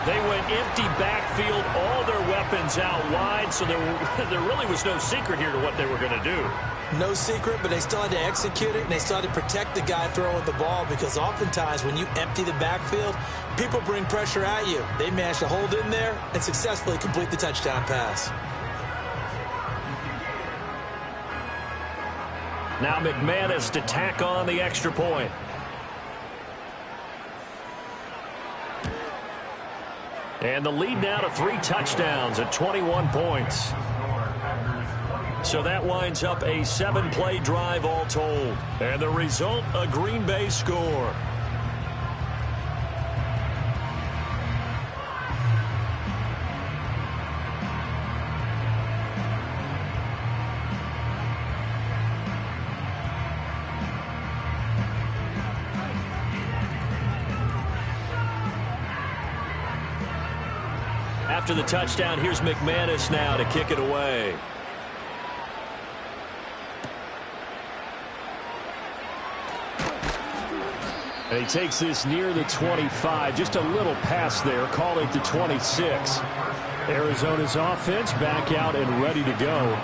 They went empty backfield, all their weapons out wide, so there really was no secret here to what they were going to do. No secret, but they still had to execute it, and they still had to protect the guy throwing the ball, because oftentimes when you empty the backfield, people bring pressure at you. They managed to hold in there and successfully complete the touchdown pass. Now McManus to tack on the extra point. And the lead now to 3 touchdowns at 21 points. So that winds up a 7-play drive all told. And the result, a Green Bay score. After the touchdown, here's McManus now to kick it away. And he takes this near the 25. Just a little pass there. Call it the 26. Arizona's offense back out and ready to go.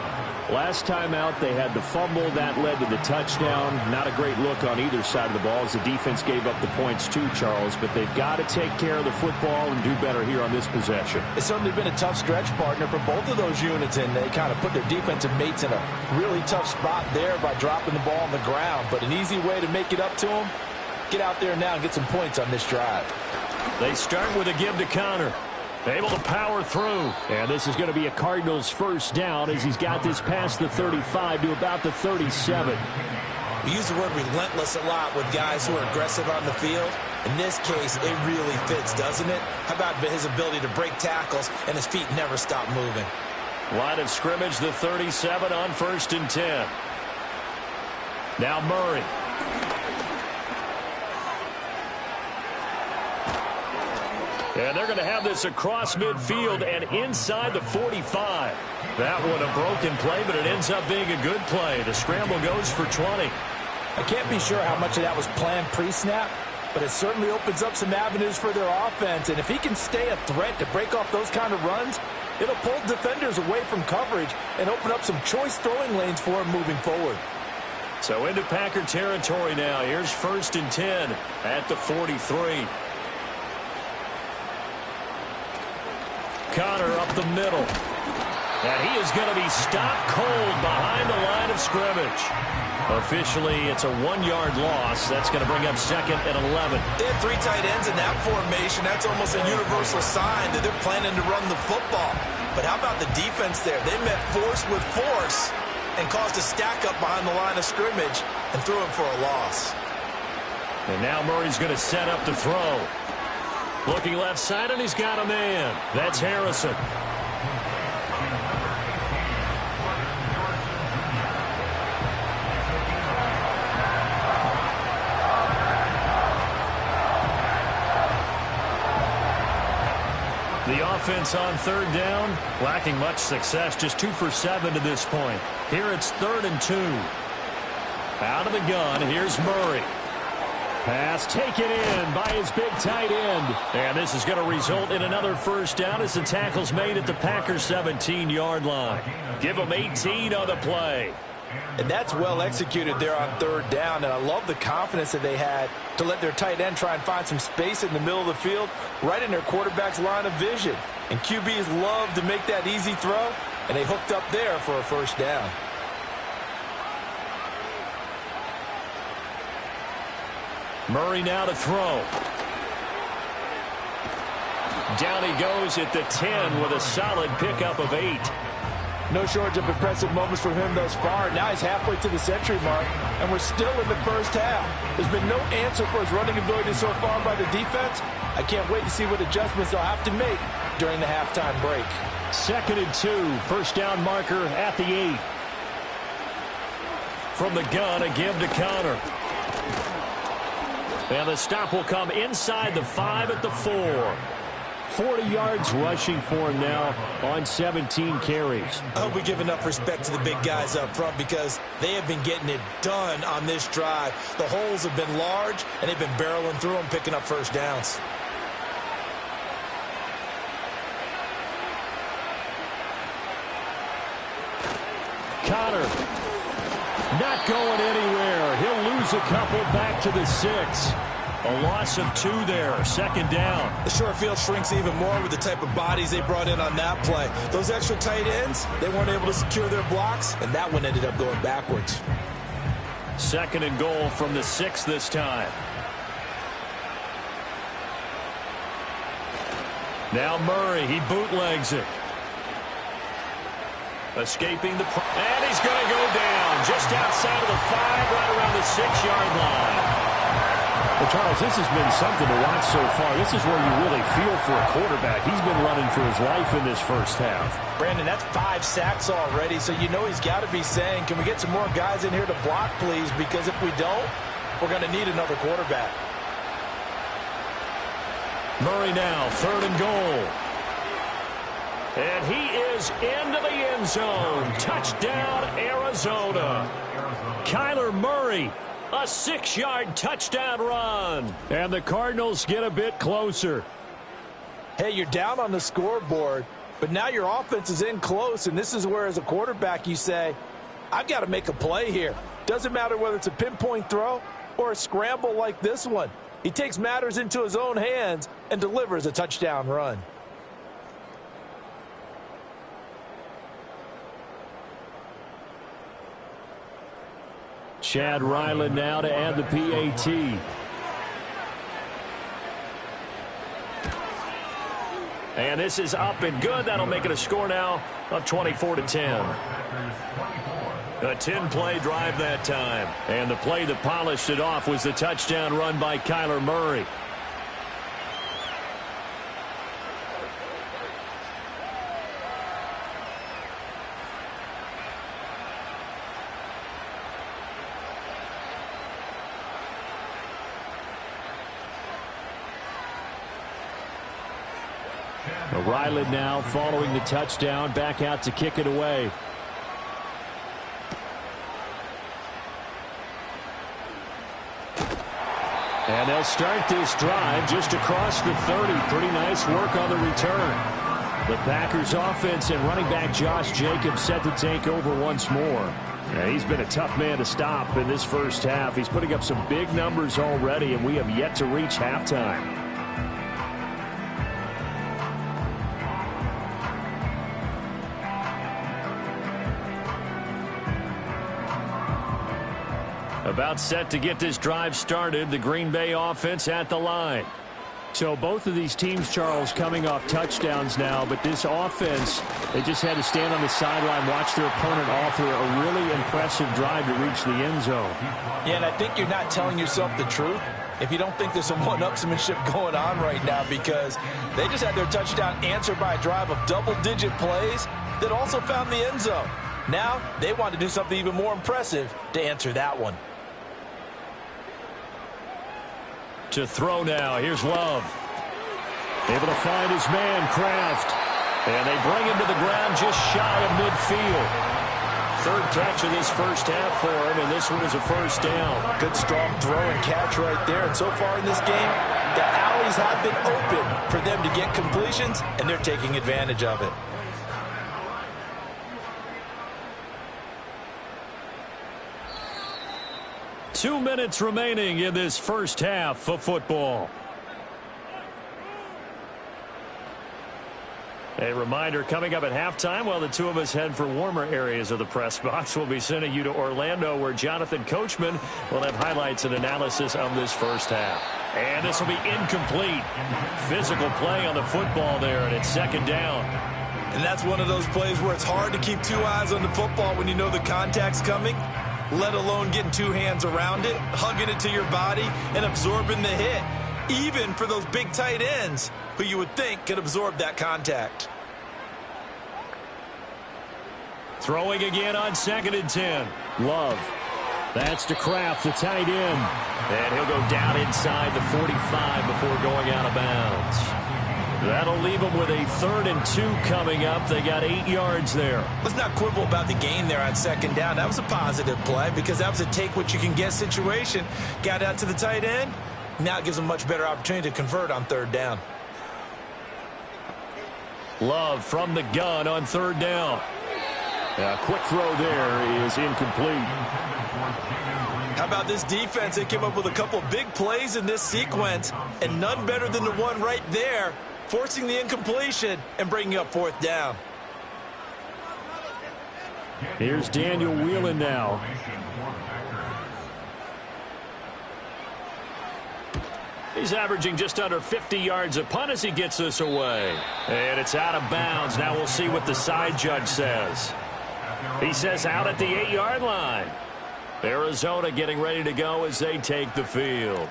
Last time out, they had the fumble. That led to the touchdown. Not a great look on either side of the ball as the defense gave up the points too, Charles. But they've got to take care of the football and do better here on this possession. It's certainly been a tough stretch, partner, for both of those units, and they kind of put their defensive mates in a really tough spot there by dropping the ball on the ground. But an easy way to make it up to them, get out there now and get some points on this drive. They start with a give to Connor. Able to power through. And this is going to be a Cardinals first down as he's got this past the 35 to about the 37. We use the word relentless a lot with guys who are aggressive on the field. In this case, it really fits, doesn't it? How about his ability to break tackles and his feet never stop moving? Line of scrimmage, the 37 on 1st and 10. Now Murray. And they're going to have this across midfield and inside the 45. That one a broken play, but it ends up being a good play. The scramble goes for 20. I can't be sure how much of that was planned pre-snap, but it certainly opens up some avenues for their offense. And if he can stay a threat to break off those kind of runs, it'll pull defenders away from coverage and open up some choice throwing lanes for him moving forward. So into Packer territory now. Here's 1st and 10 at the 43. Connor up the middle. And he is going to be stopped cold behind the line of scrimmage. Officially, it's a 1-yard loss. That's going to bring up 2nd and 11. They had 3 tight ends in that formation. That's almost a universal sign that they're planning to run the football. But how about the defense there? They met force with force and caused a stack up behind the line of scrimmage and threw him for a loss. And now Murray's going to set up to throw. Looking left side, and he's got a man. That's Harrison. The offense on 3rd down, lacking much success. Just 2 for 7 to this point. Here it's 3rd and 2. Out of the gun, here's Murray. Pass taken in by his big tight end. And this is going to result in another first down as the tackle's made at the Packers' 17-yard line. Give them 18 on the play. And that's well executed there on 3rd down. And I love the confidence that they had to let their tight end try and find some space in the middle of the field, right in their quarterback's line of vision. And QBs love to make that easy throw, and they hooked up there for a first down. Murray now to throw. Down he goes at the 10 with a solid pickup of 8. No shortage of impressive moments from him thus far. Now he's halfway to the century mark, and we're still in the first half. There's been no answer for his running ability so far by the defense. I can't wait to see what adjustments they'll have to make during the halftime break. 2nd and 2, first down marker at the 8. From the gun, a give to Connor. And the stop will come inside the 5 at the 4. 40 yards rushing for him now on 17 carries. I hope we give enough respect to the big guys up front because they have been getting it done on this drive. The holes have been large, and they've been barreling through them, picking up first downs. Connor not going anywhere. He'll lose a couple back to the 6. A loss of 2 there. 2nd down. The short field shrinks even more with the type of bodies they brought in on that play. Those extra tight ends, they weren't able to secure their blocks, and that one ended up going backwards. 2nd and goal from the 6 this time. Now Murray, he bootlegs it. Escaping the... And he's going to go down just outside of the 5, right around the 6-yard line. Well, Charles, this has been something to watch so far. This is where you really feel for a quarterback. He's been running for his life in this first half. Brandon, that's 5 sacks already, so you know he's got to be saying, can we get some more guys in here to block, please? Because if we don't, we're going to need another quarterback. Murray now, 3rd and goal. And he is into the end zone. Touchdown, Arizona. Kyler Murray A 6-yard touchdown run. And the Cardinals get a bit closer. Hey, you're down on the scoreboard, but now your offense is in close, and this is where, as a quarterback, you say, I've got to make a play here. Doesn't matter whether it's a pinpoint throw or a scramble like this one. He takes matters into his own hands and delivers a touchdown run. Chad Ryland now to add the PAT. And this is up and good. That'll make it a score now of 24-10. A 10-play drive that time. And the play that polished it off was the touchdown run by Kyler Murray. Ryland now following the touchdown, back out to kick it away. And they'll start this drive just across the 30. Pretty nice work on the return. The Packers offense and running back Josh Jacobs set to take over once more. Yeah, he's been a tough man to stop in this first half. He's putting up some big numbers already, and we have yet to reach halftime. About set to get this drive started. The Green Bay offense at the line. So both of these teams, Charles, coming off touchdowns now, but this offense, they just had to stand on the sideline, watch their opponent all through a really impressive drive to reach the end zone. Yeah, and I think you're not telling yourself the truth if you don't think there's some one-upsmanship going on right now, because they just had their touchdown answered by a drive of double-digit plays that also found the end zone. Now they want to do something even more impressive to answer that one. To throw now. Here's Love. Able to find his man, Kraft. And they bring him to the ground just shy of midfield. Third catch of this first half for him, and this one is a first down. Good strong throw and catch right there. And so far in this game, the alleys have been open for them to get completions, and they're taking advantage of it. Two minutes remaining in this first half of football. A reminder coming up at halftime while the two of us head for warmer areas of the press box. We'll be sending you to Orlando, where Jonathan Coachman will have highlights and analysis of this first half. And this will be incomplete. Physical play on the football there, and it's second down. And that's one of those plays where it's hard to keep two eyes on the football when you know the contact's coming, let alone getting two hands around it, hugging it to your body, and absorbing the hit, even for those big tight ends who you would think could absorb that contact. Throwing again on 2nd and 10. Love. That's to Kraft, the tight end. And he'll go down inside the 45 before going out of bounds. That'll leave them with a 3rd and 2 coming up. They got 8 yards there. Let's not quibble about the gain there on second down. That was a positive play because that was a take-what-you-can-get situation. Got out to the tight end. Now it gives them a much better opportunity to convert on 3rd down. Love from the gun on 3rd down. A quick throw there is incomplete. How about this defense? They came up with a couple of big plays in this sequence, and none better than the one right there, forcing the incompletion and bringing up 4th down. Here's Daniel Whelan now. He's averaging just under 50 yards a punt as he gets this away. And it's out of bounds. Now we'll see what the side judge says. He says out at the 8-yard line. Arizona getting ready to go as they take the field.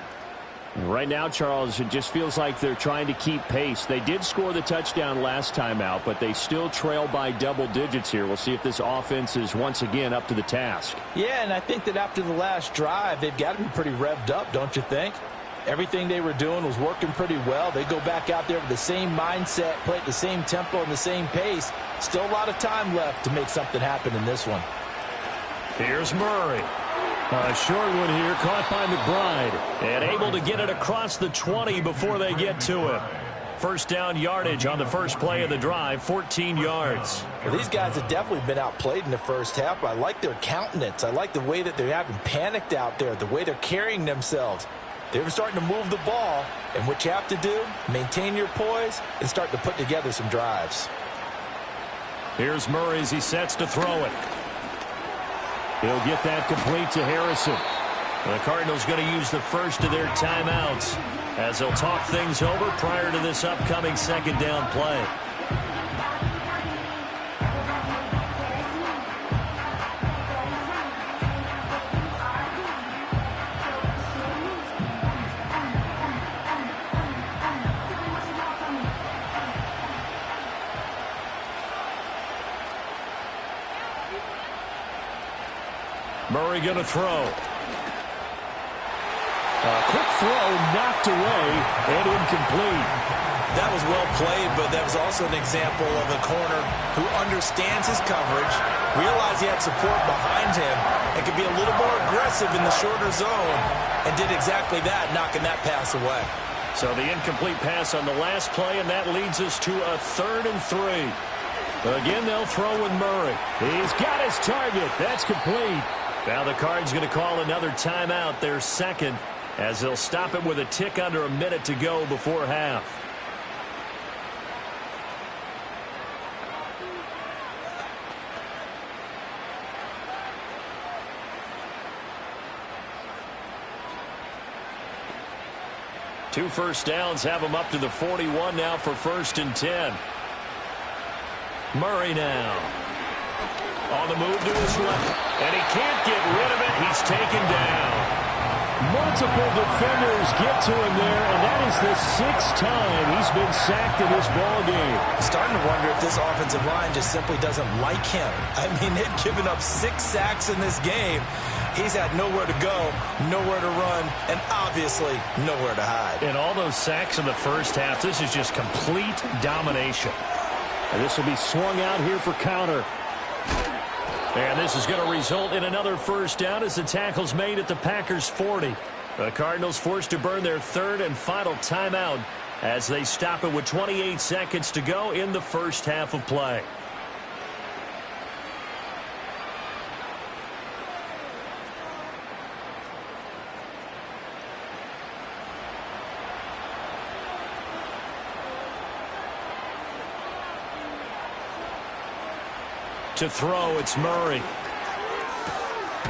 Right now, Charles, it just feels like they're trying to keep pace. They did score the touchdown last time out, but they still trail by double digits here. We'll see if this offense is once again up to the task. Yeah, and I think that after the last drive, they've got to be pretty revved up, don't you think? Everything they were doing was working pretty well. They go back out there with the same mindset, play at the same tempo and the same pace. Still a lot of time left to make something happen in this one. Here's Murray. A short one here, caught by McBride. And able to get it across the 20 before they get to it. First down yardage on the first play of the drive, 14 yards. Well, these guys have definitely been outplayed in the first half. I like their countenance. I like the way that they're having panicked out there, the way they're carrying themselves. They're starting to move the ball, and what you have to do, maintain your poise and start to put together some drives. Here's Murray as he sets to throw it. He'll get that complete to Harrison. The Cardinals going to use the first of their timeouts as they'll talk things over prior to this upcoming second down play. Murray going to throw. A quick throw knocked away and incomplete. That was well played, but that was also an example of a corner who understands his coverage, realized he had support behind him, and could be a little more aggressive in the shorter zone, and did exactly that, knocking that pass away. So the incomplete pass on the last play, and that leads us to a 3rd and 3. Again, they'll throw with Murray. He's got his target. That's complete. Now the Cards going to call another timeout, their second, as they'll stop it with a tick under a minute to go before half. Two first downs have them up to the 41 now for 1st and 10. Murray now. On the move to his left. And he can't get rid of it. He's taken down. Multiple defenders get to him there, and that is the 6th time he's been sacked in this ball game. Starting to wonder if this offensive line just simply doesn't like him. I mean, they've given up 6 sacks in this game. He's had nowhere to go, nowhere to run, and obviously nowhere to hide. And all those sacks in the first half, this is just complete domination. And this will be swung out here for counter. And this is going to result in another first down as the tackle's made at the Packers' 40. The Cardinals forced to burn their 3rd and final timeout as they stop it with 28 seconds to go in the first half of play. To throw, it's Murray.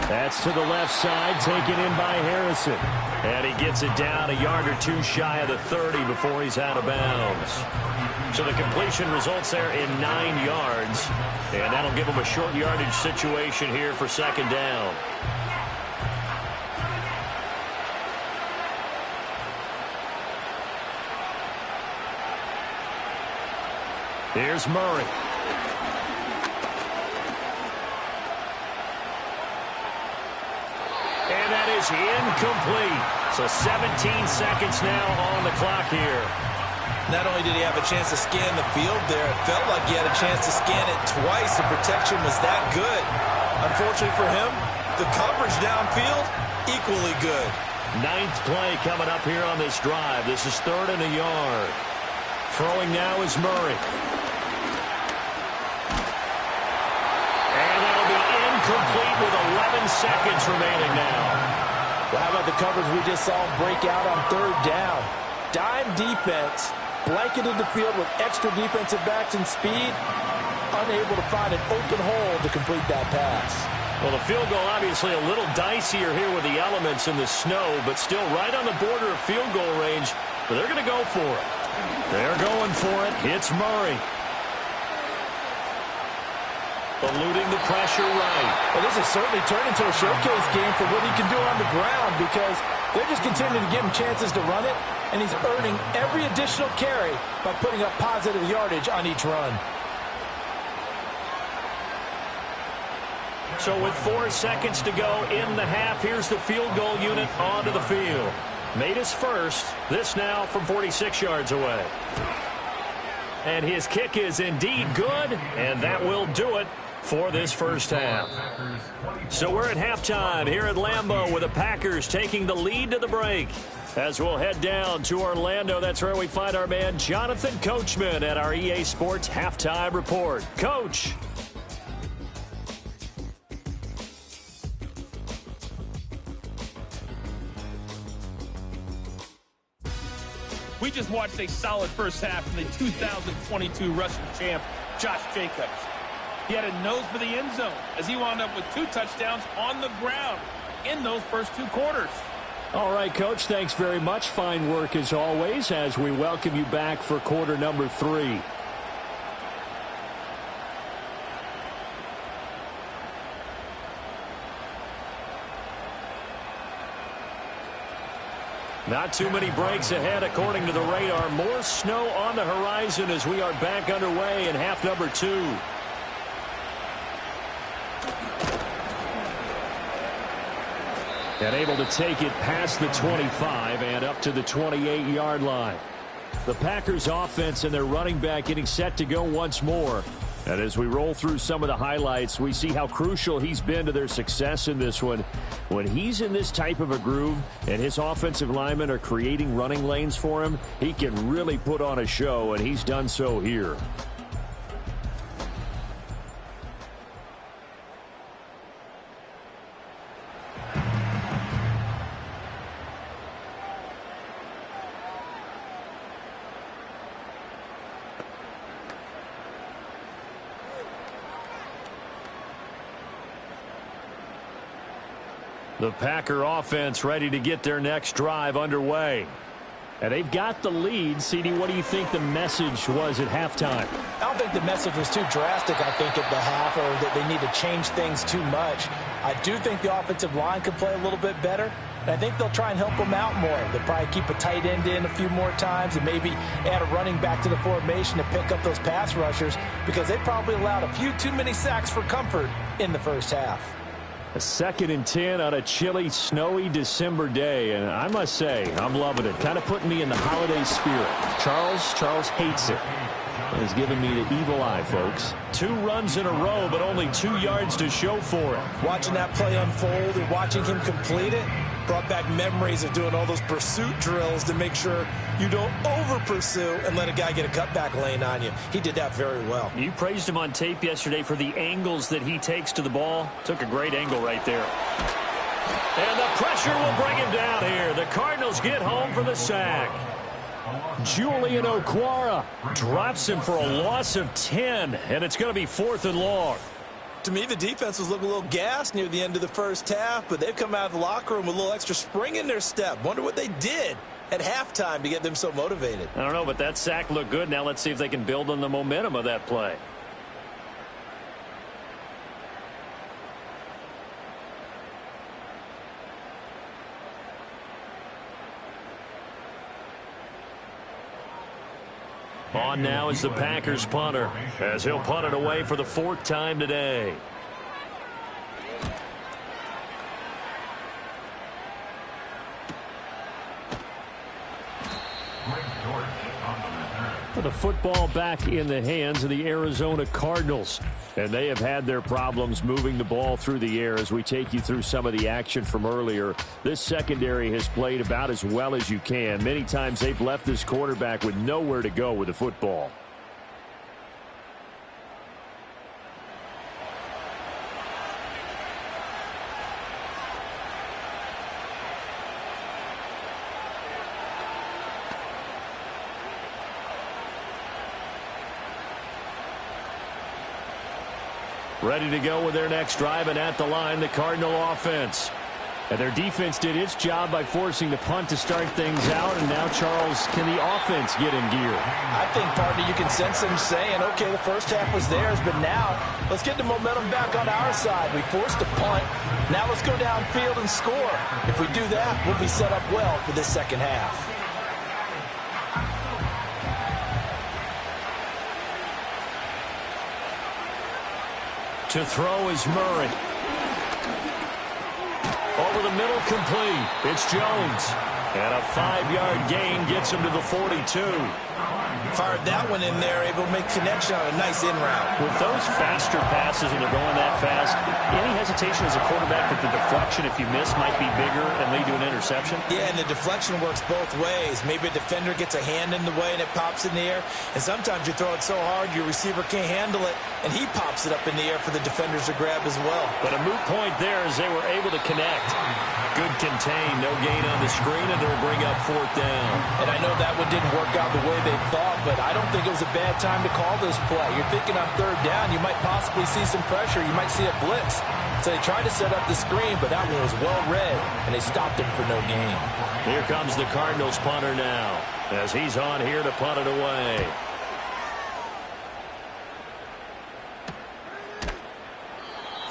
That's to the left side, taken in by Harrison. And he gets it down a yard or two shy of the 30 before he's out of bounds. So the completion results there in 9 yards. And that'll give him a short yardage situation here for 2nd down. Here's Murray. And that is incomplete. So 17 seconds now on the clock here. Not only did he have a chance to scan the field there, it felt like he had a chance to scan it twice. The protection was that good. Unfortunately for him, the coverage downfield, equally good. 9th play coming up here on this drive. This is 3rd and a yard. Throwing now is Murray. Complete with 11 seconds remaining now. Well, how about the coverage we just saw break out on 3rd down? Dime defense, blanketed the field with extra defensive backs and speed, unable to find an open hole to complete that pass. Well, the field goal obviously a little dicier here with the elements in the snow, but still right on the border of field goal range. But they're going to go for it. They're going for it. It's Murray. Eluding the pressure right. Well, this has certainly turned into a showcase game for what he can do on the ground because they're just continuing to give him chances to run it, and he's earning every additional carry by putting up positive yardage on each run. So with 4 seconds to go in the half, here's the field goal unit onto the field. Made his first. This now from 46 yards away. And his kick is indeed good, and that will do it for this first half. So we're at halftime here at Lambeau with the Packers taking the lead to the break. As we'll head down to Orlando, that's where we find our man Jonathan Coachman at our EA Sports Halftime Report. Coach. We just watched a solid first half from the 2022 rushing champ, Josh Jacobs. He had a nose for the end zone as he wound up with 2 touchdowns on the ground in those first 2 quarters. All right, Coach, thanks very much. Fine work as always as we welcome you back for quarter number 3. Not too many breaks ahead according to the radar. More snow on the horizon as we are back underway in half number 2. And able to take it past the 25 and up to the 28-yard line. The Packers offense and their running back getting set to go once more. And as we roll through some of the highlights, we see how crucial he's been to their success in this one. When he's in this type of a groove and his offensive linemen are creating running lanes for him, he can really put on a show, and he's done so here. The Packer offense ready to get their next drive underway. And they've got the lead. CD, what do you think the message was at halftime? I don't think the message was too drastic, I think, at the half, or that they need to change things too much. I do think the offensive line could play a little bit better. And I think they'll try and help them out more. They'll probably keep a tight end in a few more times and maybe add a running back to the formation to pick up those pass rushers, because they probably allowed a few too many sacks for comfort in the first half. A 2nd and 10 on a chilly, snowy December day, and I must say, I'm loving it. Kind of putting me in the holiday spirit. Charles hates it. It's giving me the evil eye, folks. 2 runs in a row, but only 2 yards to show for it. Watching that play unfold and watching him complete it brought back memories of doing all those pursuit drills to make sure you don't over-pursue and let a guy get a cutback lane on you. He did that very well. You praised him on tape yesterday for the angles that he takes to the ball. Took a great angle right there. And the pressure will bring him down here. The Cardinals get home for the sack. Julian Okwara drops him for a loss of 10, and it's going to be 4th and long. To me, the defense was looking a little gassed near the end of the first half, but they've come out of the locker room with a little extra spring in their step. Wonder what they did at halftime to get them so motivated. I don't know, but that sack looked good. Now let's see if they can build on the momentum of that play. On now is the Packers punter, as he'll punt it away for the 4th time today. The football back in the hands of the Arizona Cardinals. And they have had their problems moving the ball through the air as we take you through some of the action from earlier. This secondary has played about as well as you can. Many times they've left this quarterback with nowhere to go with the football. Ready to go with their next drive, and at the line, the Cardinal offense. And their defense did its job by forcing the punt to start things out, and now, Charles, can the offense get in gear? I think, partner, you can sense them saying, okay, the first half was theirs, but now let's get the momentum back on our side. We forced a punt. Now let's go downfield and score. If we do that, we'll be set up well for this second half. To throw is Murray. Over the middle, complete. It's Jones. And a 5-yard gain gets him to the 42. Fired that one in there, able to make connection on a nice in route. With those faster passes and they're going that fast, any hesitation as a quarterback that the deflection, if you miss, might be bigger and lead to an interception? Yeah, and the deflection works both ways. Maybe a defender gets a hand in the way and it pops in the air. And sometimes you throw it so hard your receiver can't handle it, and he pops it up in the air for the defenders to grab as well. But a moot point there as they were able to connect. Good contain, no gain on the screen, and it'll bring up 4th down. And I know that one didn't work out the way they thought, but I don't think it was a bad time to call this play. You're thinking on 3rd down, you might possibly see some pressure. You might see a blitz. So they tried to set up the screen, but that one was well read, and they stopped him for no gain. Here comes the Cardinals punter now, as he's on here to punt it away.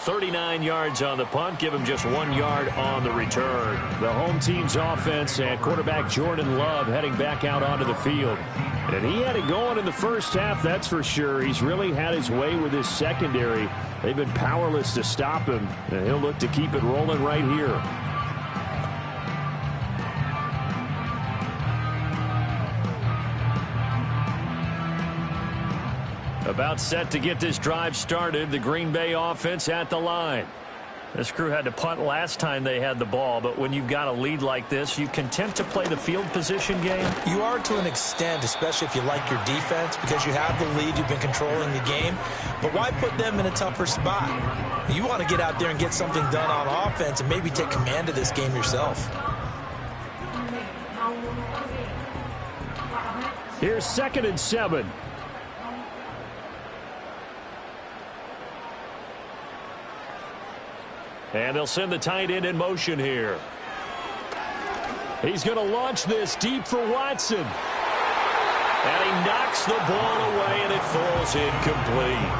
.39 yards on the punt, give him just 1 yard on the return. The home team's offense and quarterback Jordan Love heading back out onto the field. And he had it going in the first half, that's for sure. He's really had his way with his secondary. They've been powerless to stop him, and he'll look to keep it rolling right here. About set to get this drive started. The Green Bay offense at the line. This crew had to punt last time they had the ball, but when you've got a lead like this, you content to play the field position game? You are to an extent, especially if you like your defense, because you have the lead, you've been controlling the game. But why put them in a tougher spot? You want to get out there and get something done on offense and maybe take command of this game yourself. Here's 2nd and 7. And they'll send the tight end in motion here. He's going to launch this deep for Watson. And he knocks the ball away, and it falls incomplete.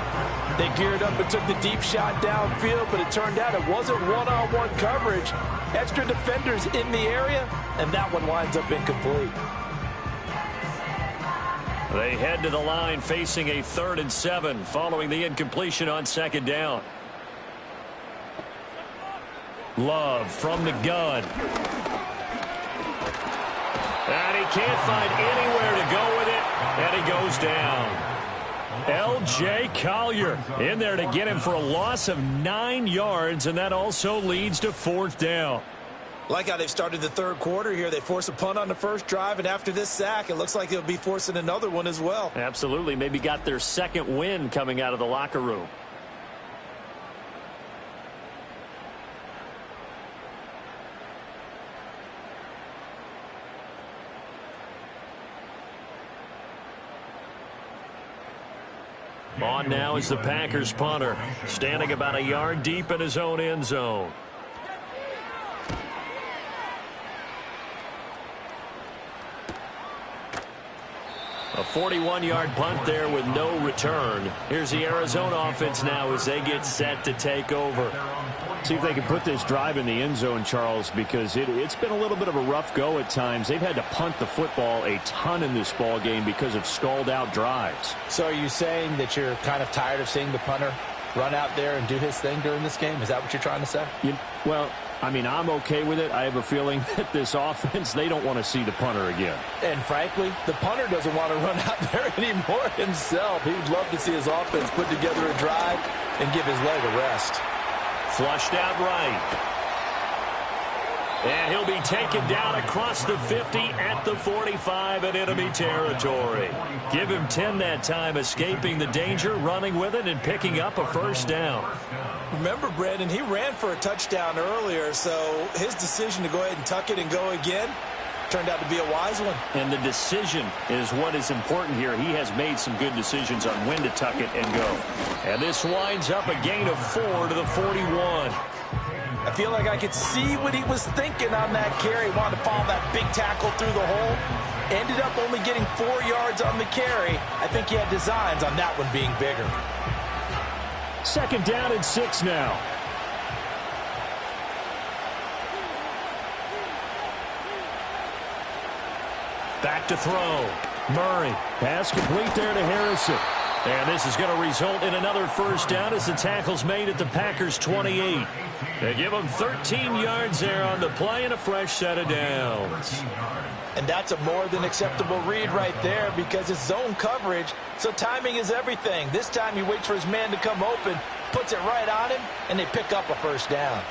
They geared up and took the deep shot downfield, but it turned out it wasn't one-on-one coverage. Extra defenders in the area, and that one winds up incomplete. They head to the line facing a 3rd and 7 following the incompletion on 2nd down. Love from the gun. And he can't find anywhere to go with it, and he goes down. L.J. Collier in there to get him for a loss of 9 yards, and that also leads to 4th down. Like how they've started the 3rd quarter here. They force a punt on the first drive, and after this sack, it looks like they'll be forcing another one as well. Absolutely. Maybe got their 2nd win coming out of the locker room. On now is the Packers punter, standing about a yard deep in his own end zone. A 41-yard punt there with no return. Here's the Arizona offense now as they get set to take over. See if they can put this drive in the end zone, Charles, because it's been a little bit of a rough go at times. They've had to punt the football a ton in this ball game because of stalled-out drives. So are you saying that you're kind of tired of seeing the punter run out there and do his thing during this game? Is that what you're trying to say? Well, I mean, I'm okay with it. I have a feeling that this offense, they don't want to see the punter again. And frankly, the punter doesn't want to run out there anymore himself. He'd love to see his offense put together a drive and give his leg a rest. Flushed out right. And he'll be taken down across the 50 at the 45 in enemy territory. Give him 10 that time, escaping the danger, running with it, and picking up a 1st down. Remember, Brandon, he ran for a touchdown earlier, so his decision to go ahead and tuck it and go again turned out to be a wise one. And the decision is what is important here. He has made some good decisions on when to tuck it and go. And this winds up a gain of 4 to the 41. I feel like I could see what he was thinking on that carry. Wanted to follow that big tackle through the hole. Ended up only getting 4 yards on the carry. I think he had designs on that one being bigger. 2nd down and 6 now. Back to throw. Murray. Pass complete there to Harrison. And this is going to result in another first down as the tackle's made at the Packers' 28. They give them 13 yards there on the play and a fresh set of downs. And that's a more than acceptable read right there because it's zone coverage, so timing is everything. This time he waits for his man to come open, puts it right on him, and they pick up a first down.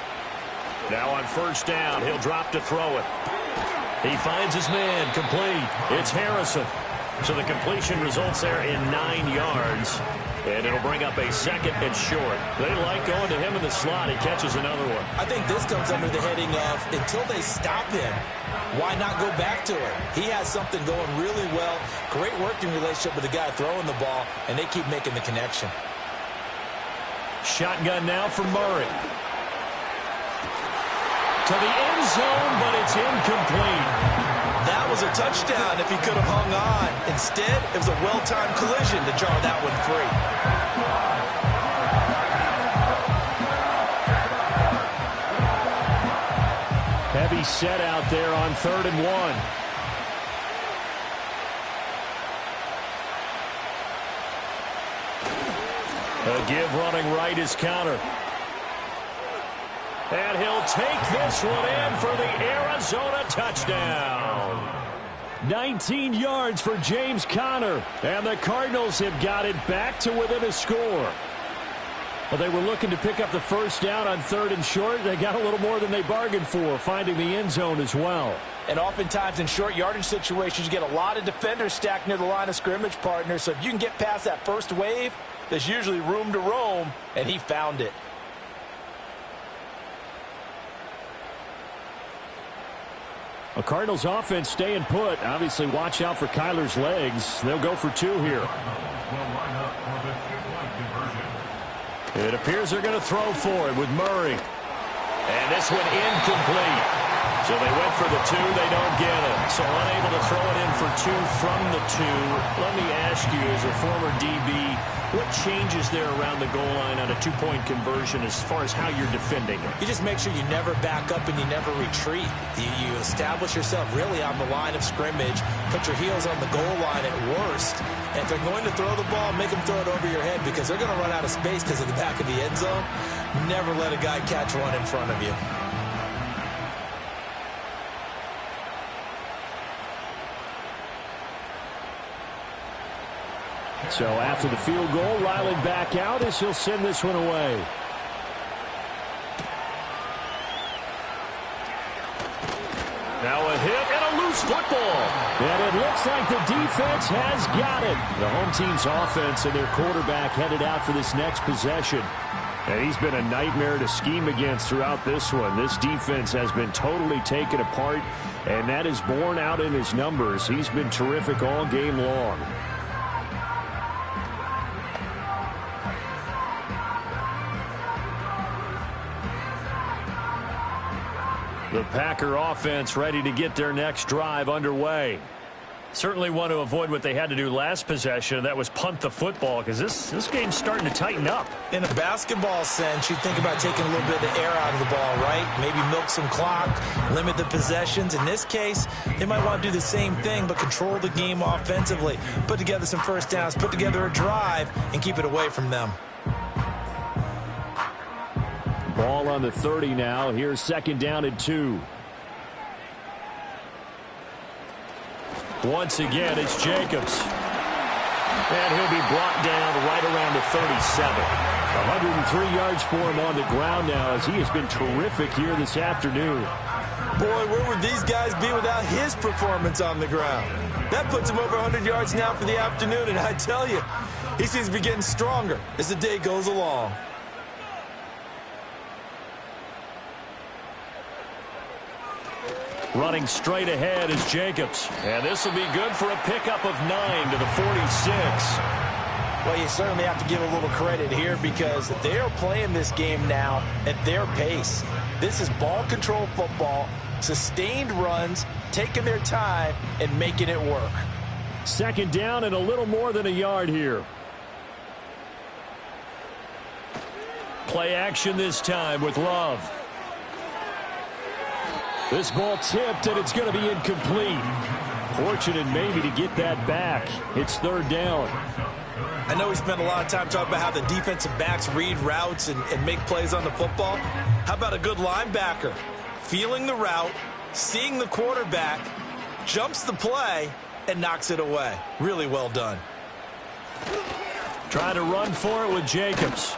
Now on first down, he'll drop to throw it. He finds his man, complete. It's Harrison. So the completion results there in 9 yards. And it'll bring up a second and short. They like going to him in the slot. He catches another one. I think this comes under the heading of until they stop him, why not go back to him? He has something going really well. Great working relationship with the guy throwing the ball, and they keep making the connection. Shotgun now for Murray. To the end zone, but it's incomplete. That was a touchdown if he could have hung on. Instead, it was a well-timed collision to jar that one free. Heavy set out there on 3rd and 1. A give running right is counter. And he'll take this one in for the Arizona touchdown. 19 yards for James Conner. And the Cardinals have got it back to within a score. Well, they were looking to pick up the first down on 3rd and short. They got a little more than they bargained for, finding the end zone as well. And oftentimes in short yardage situations, you get a lot of defenders stacked near the line of scrimmage, partner. So if you can get past that first wave, there's usually room to roam, and he found it. A Cardinals offense staying put. Obviously, watch out for Kyler's legs. They'll go for 2 here. It appears they're going to throw for it with Murray. And this one incomplete. So they went for the 2. They don't get it. So unable to throw it in for 2 from the 2. Let me ask you, as a former DB, what changes there around the goal line on a 2-point conversion as far as how you're defending it? You just make sure you never back up and you never retreat. You establish yourself really on the line of scrimmage, put your heels on the goal line at worst. And if they're going to throw the ball, make them throw it over your head because they're going to run out of space because of the back of the end zone. Never let a guy catch one in front of you. So after the field goal, Riley back out as he'll send this one away. Now a hit and a loose football. And it looks like the defense has got it. The home team's offense and their quarterback headed out for this next possession. And he's been a nightmare to scheme against throughout this one. This defense has been totally taken apart, and that is borne out in his numbers. He's been terrific all game long. The Packer offense ready to get their next drive underway. Certainly want to avoid what they had to do last possession. That was punt the football because this game's starting to tighten up. In a basketball sense, you think about taking a little bit of the air out of the ball, right? Maybe milk some clock, limit the possessions. In this case, they might want to do the same thing but control the game offensively. Put together some first downs, put together a drive, and keep it away from them. Ball on the 30 now. Here's 2nd down and 2. Once again, it's Jacobs. And he'll be brought down right around the 37. 103 yards for him on the ground now as he has been terrific here this afternoon. Boy, where would these guys be without his performance on the ground? That puts him over 100 yards now for the afternoon, and I tell you, he seems to be getting stronger as the day goes along. Running straight ahead is Jacobs. And this will be good for a pickup of 9 to the 46. Well, you certainly have to give a little credit here because they are playing this game now at their pace. This is ball control football, sustained runs, taking their time, and making it work. 2nd down and a little more than a yard here. Play action this time with Love. This ball tipped, and it's going to be incomplete. Fortunate maybe to get that back. It's 3rd down. I know we spent a lot of time talking about how the defensive backs read routes and make plays on the football. How about a good linebacker? Feeling the route, seeing the quarterback, jumps the play, and knocks it away. Really well done. Trying to run for it with Jacobs.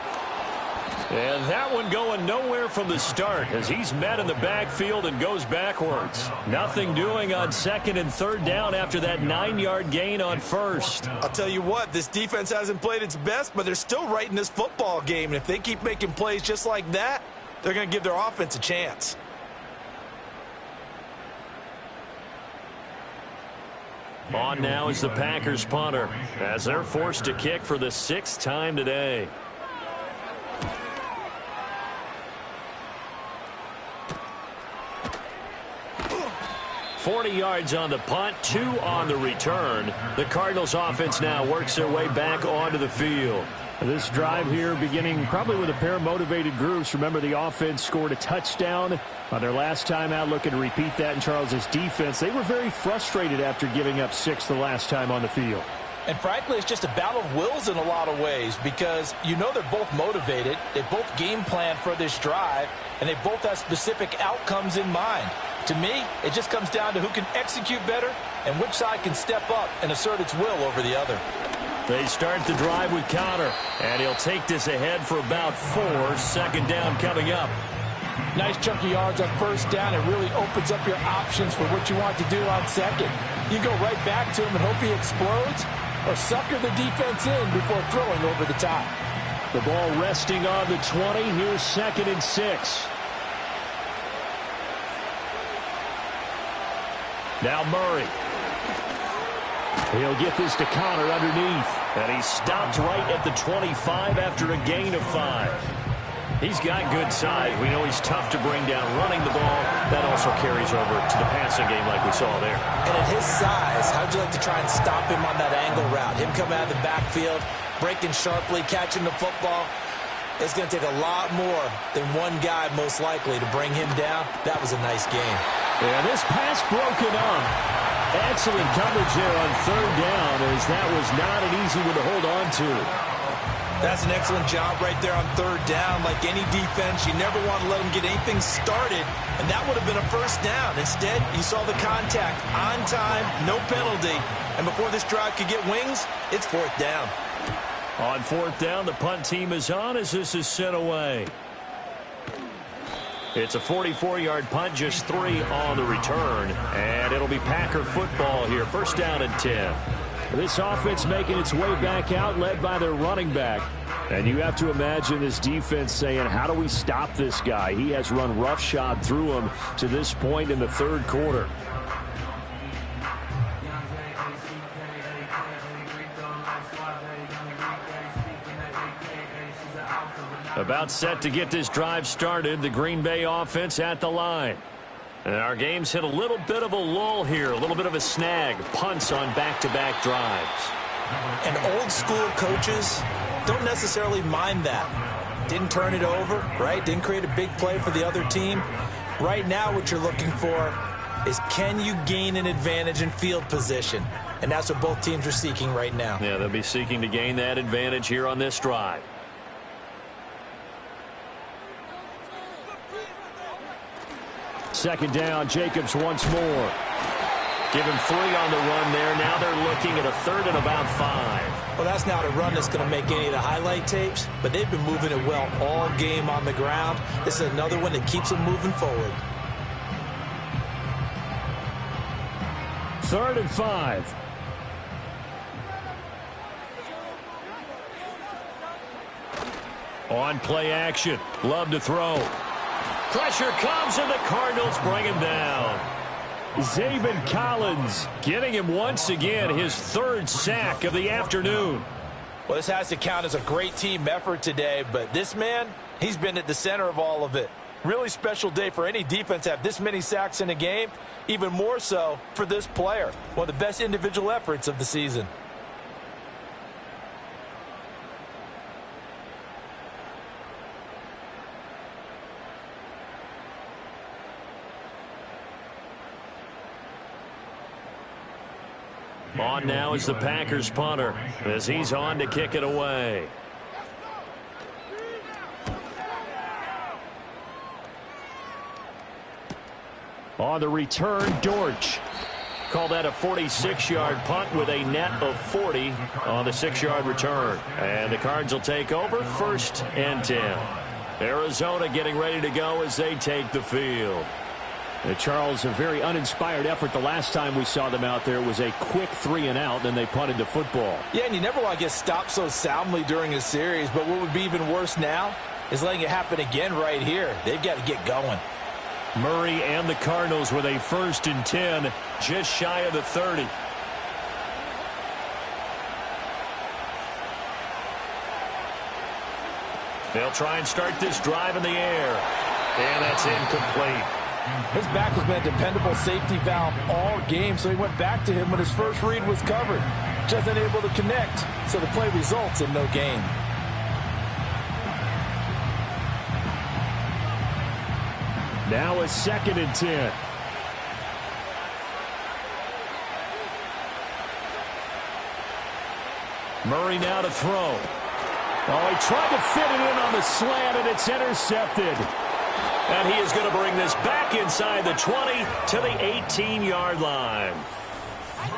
And that one going nowhere from the start as he's met in the backfield and goes backwards. Nothing doing on 2nd and 3rd down after that 9-yard gain on 1st. I'll tell you what, this defense hasn't played its best, but they're still right in this football game. And if they keep making plays just like that, they're going to give their offense a chance. On now is the Packers punter as they're forced to kick for the 6th time today. $40 yards on the punt, 2 on the return. The Cardinals offense now works their way back onto the field. This drive here beginning probably with a pair of motivated groups. Remember, the offense scored a touchdown on their last time out, looking to repeat that in Charles's defense. They were very frustrated after giving up 6 the last time on the field. And frankly, it's just a battle of wills in a lot of ways because you know they're both motivated. They both game plan for this drive, and they both have specific outcomes in mind. To me, it just comes down to who can execute better and which side can step up and assert its will over the other. They start the drive with Connor, and he'll take this ahead for about 4. 2nd down coming up. Nice chunky yards on 1st down. It really opens up your options for what you want to do on 2nd. You go right back to him and hope he explodes, or sucker the defense in before throwing over the top. The ball resting on the 20. Here's 2nd and 6. Now Murray. He'll get this to Connor underneath. And he's stopped right at the 25 after a gain of 5. He's got good size. We know he's tough to bring down running the ball. That also carries over to the passing game like we saw there. And at his size, how'd you like to try and stop him on that angle route? Him coming out of the backfield, breaking sharply, catching the football. It's going to take a lot more than one guy most likely to bring him down. That was a nice game. Yeah, this pass broken up. Excellent coverage there on 3rd down as that was not an easy one to hold on to. That's an excellent job right there on 3rd down. Like any defense, you never want to let them get anything started, and that would have been a 1st down. Instead, you saw the contact on time, no penalty, and before this drive could get wings, it's 4th down. On 4th down, the punt team is on as this is sent away. It's a 44-yard punt, just 3 on the return, and it'll be Packer football here. 1st down and 10. This offense making its way back out, led by their running back. And you have to imagine this defense saying, how do we stop this guy? He has run roughshod through him to this point in the 3rd quarter. About set to get this drive started, the Green Bay offense at the line. And our game's hit a little bit of a lull here, a little bit of a snag. Punts on back-to-back drives. And old school coaches don't necessarily mind that. Didn't turn it over, right? Didn't create a big play for the other team. Right now what you're looking for is can you gain an advantage in field position? And that's what both teams are seeking right now. Yeah, they'll be seeking to gain that advantage here on this drive. Second down, Jacobs once more. Give him 3 on the run there. Now they're looking at a 3rd and about 5. Well, that's not a run that's going to make any of the highlight tapes, but they've been moving it well all game on the ground. This is another one that keeps them moving forward. 3rd and 5. On play action. Love to throw. Pressure comes, and the Cardinals bring him down. Zaven Collins getting him once again, his 3rd sack of the afternoon. Well, this has to count as a great team effort today, but this man, he's been at the center of all of it. Really special day for any defense to have this many sacks in a game, even more so for this player. One of the best individual efforts of the season. On now is the Packers punter as he's on to kick it away. On the return, Dortch. Call that a 46-yard punt with a net of 40 on the 6-yard return. And the Cards will take over 1st and 10. Arizona getting ready to go as they take the field. Charles, a very uninspired effort the last time we saw them out there. It was a quick 3-and-out, then they punted the football. Yeah, and you never want to get stopped so soundly during a series, but what would be even worse now is letting it happen again right here. They've got to get going. Murray and the Cardinals with a 1st and 10, just shy of the 30. They'll try and start this drive in the air, and that's incomplete. His back has been a dependable safety valve all game, so he went back to him when his first read was covered. Just unable to connect, so the play results in no gain. Now a 2nd and 10. Murray now to throw. Oh, he tried to fit it in on the slant, and it's intercepted. And he is going to bring this back inside the 20 to the 18-yard line.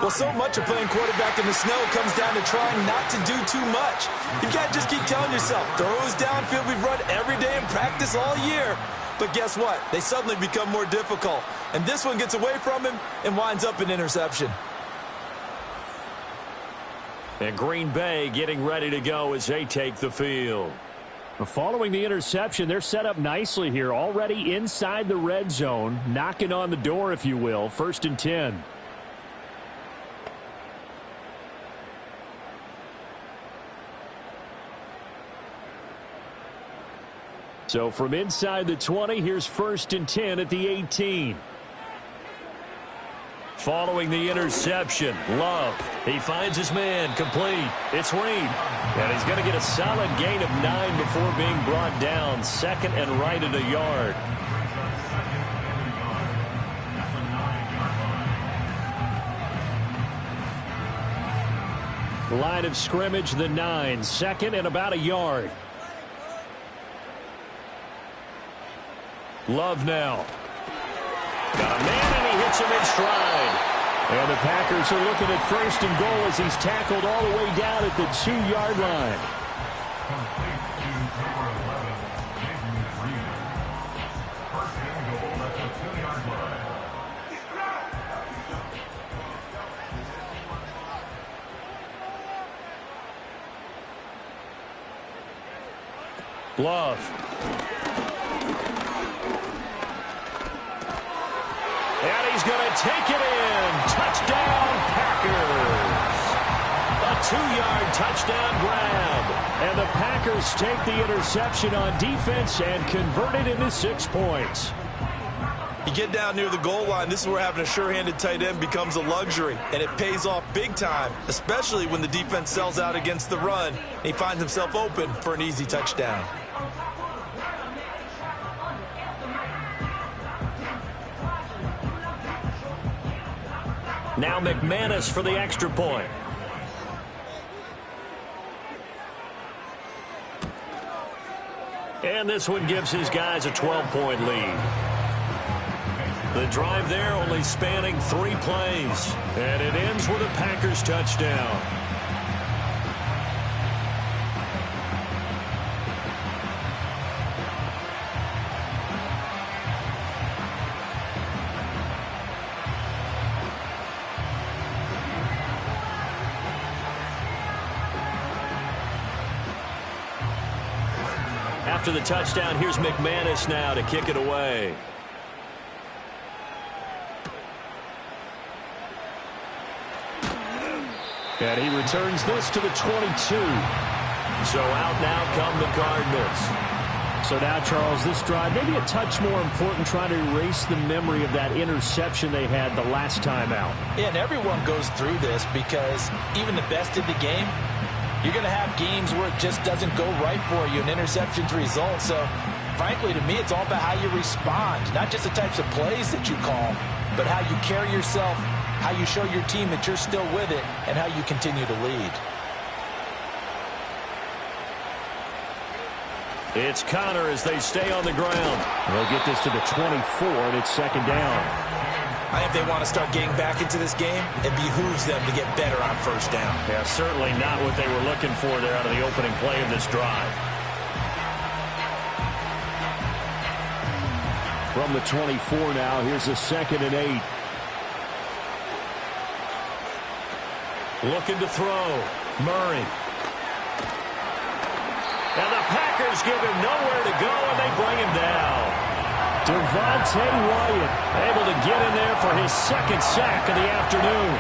Well, so much of playing quarterback in the snow comes down to trying not to do too much. You've got to just keep telling yourself, throws downfield we've run every day in practice all year. But guess what? They suddenly become more difficult. And this one gets away from him and winds up an interception. And Green Bay getting ready to go as they take the field. Following the interception, they're set up nicely here. Already inside the red zone, knocking on the door, if you will. 1st and 10. So from inside the 20, here's 1st and 10 at the 18. Following the interception, Love. He finds his man, complete. It's Reed. And he's going to get a solid gain of 9 before being brought down. 2nd and right at a yard. Line of scrimmage, the 9. 2nd and about a yard. Love now. Got a man, and he hits him in stride. And the Packers are looking at 1st and goal as he's tackled all the way down at the 2-yard line. Love. And he's going to take it in. Touchdown, Packers. A 2-yard touchdown grab. And the Packers take the interception on defense and convert it into 6 points. You get down near the goal line, this is where having a sure-handed tight end becomes a luxury, and it pays off big time, especially when the defense sells out against the run, and he finds himself open for an easy touchdown. Now McManus for the extra point. And this one gives his guys a 12-point lead. The drive there only spanning 3 plays. And it ends with a Packers touchdown. After the touchdown, here's McManus now to kick it away. And he returns this to the 22. So out now come the Cardinals. So now, Charles, this drive maybe a touch more important, trying to erase the memory of that interception they had the last time out. Yeah, and everyone goes through this because even the best in the game, you're going to have games where it just doesn't go right for you, and interceptions result. So, frankly, to me, it's all about how you respond, not just the types of plays that you call, but how you carry yourself how you show your team that you're still with it, and how you continue to lead. It's Connor as they stay on the ground. They'll get this to the 24, and it's second down. I think if they want to start getting back into this game, it behooves them to get better on first down. Yeah, certainly not what they were looking for there out of the opening play of this drive. From the 24 now, here's a 2nd and 8. Looking to throw. Murray. And the Packers give him nowhere to go, and they bring him down. Devontae Wyatt able to get in there for his 2nd sack of the afternoon.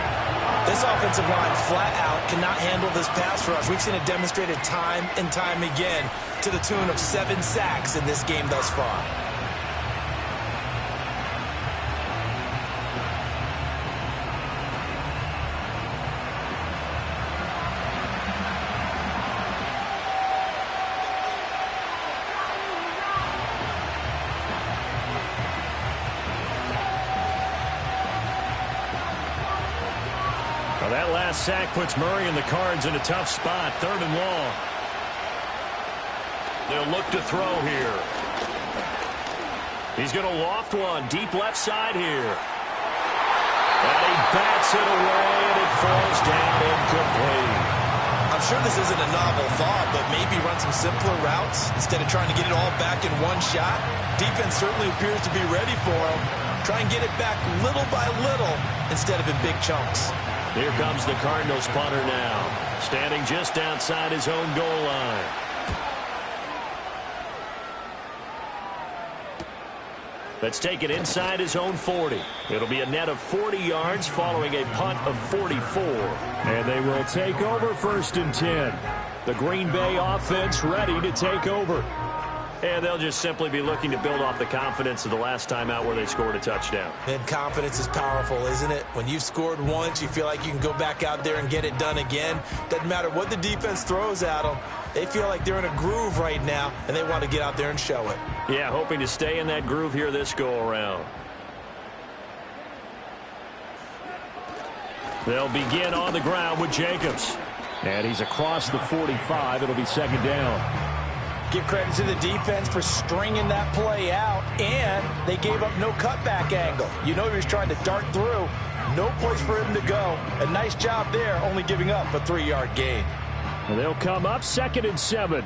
This offensive line flat out cannot handle this pass rush. We've seen it demonstrated time and time again to the tune of 7 sacks in this game thus far. That last sack puts Murray and the Cards in a tough spot. 3rd and long. They'll look to throw here. He's going to loft one. Deep left side here. And he bats it away, and it falls down incomplete. I'm sure this isn't a novel thought, but maybe run some simpler routes instead of trying to get it all back in one shot. Defense certainly appears to be ready for him. Try and get it back little by little instead of in big chunks. Here comes the Cardinals punter now, standing just outside his own goal line. Let's take it inside his own 40. It'll be a net of 40 yards following a punt of 44. And they will take over 1st and 10. The Green Bay offense ready to take over. And they'll just simply be looking to build off the confidence of the last time out where they scored a touchdown. And confidence is powerful, isn't it? When you've scored once, you feel like you can go back out there and get it done again. Doesn't matter what the defense throws at them. They feel like they're in a groove right now, and they want to get out there and show it. Yeah, hoping to stay in that groove here this go-around. They'll begin on the ground with Jacobs. And he's across the 45. It'll be 2nd down. Give credit to the defense for stringing that play out, and they gave up no cutback angle. You know he was trying to dart through. No place for him to go. A nice job there, only giving up a 3-yard gain. And they'll come up 2nd and 7.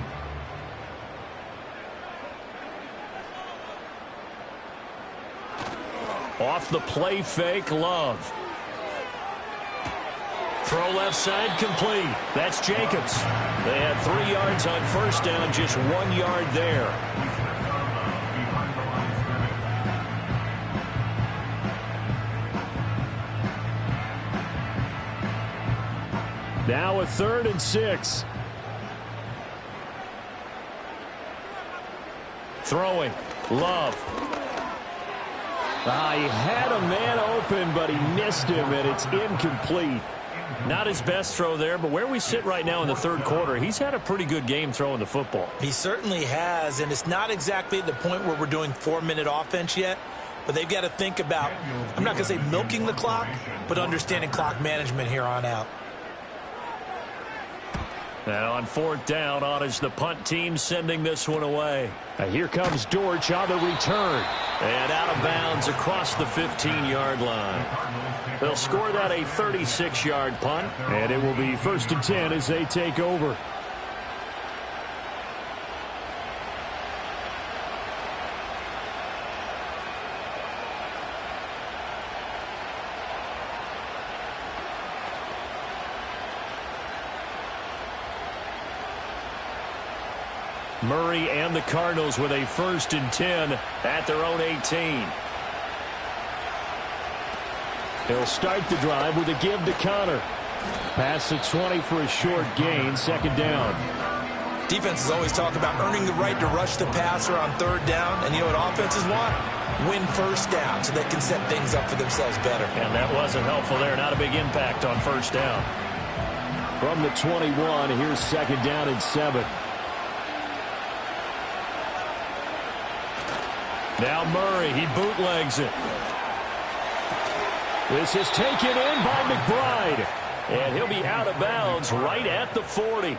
Off the play fake, Love. Throw left side complete. That's Jacobs. They had 3 yards on first down, just 1 yard there. Now a 3rd and 6. Throwing. Love. He had a man open, but he missed him, and it's incomplete. Not his best throw there, but where we sit right now in the 3rd quarter, he's had a pretty good game throwing the football. He certainly has, and it's not exactly the point where we're doing 4-minute offense yet, but they've got to think about, I'm not going to say milking the clock, but understanding clock management here on out. And on 4th down, on is the punt team sending this one away. Here comes Dortch on the return. And out of bounds across the 15-yard line. They'll score that a 36-yard punt. And it will be 1st and 10 as they take over. Murray and the Cardinals with a 1st and 10 at their own 18. They'll start the drive with a give to Connor. Pass the 20 for a short gain, 2nd down. Defenses always talk about earning the right to rush the passer on 3rd down, and you know what offenses want? Win 1st down so they can set things up for themselves better. And that wasn't helpful there. Not a big impact on 1st down. From the 21, here's 2nd down and 7. Now Murray, he bootlegs it. This is taken in by McBride. And he'll be out of bounds right at the 40.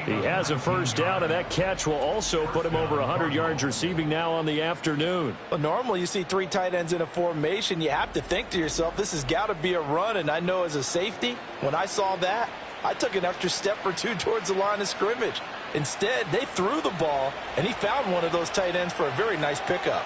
He has a first down, and that catch will also put him over 100 yards receiving now on the afternoon. Well, normally you see 3 tight ends in a formation. You have to think to yourself, this has got to be a run. And I know as a safety, when I saw that, I took an extra step or two towards the line of scrimmage. Instead, they threw the ball, and he found one of those tight ends for a very nice pickup.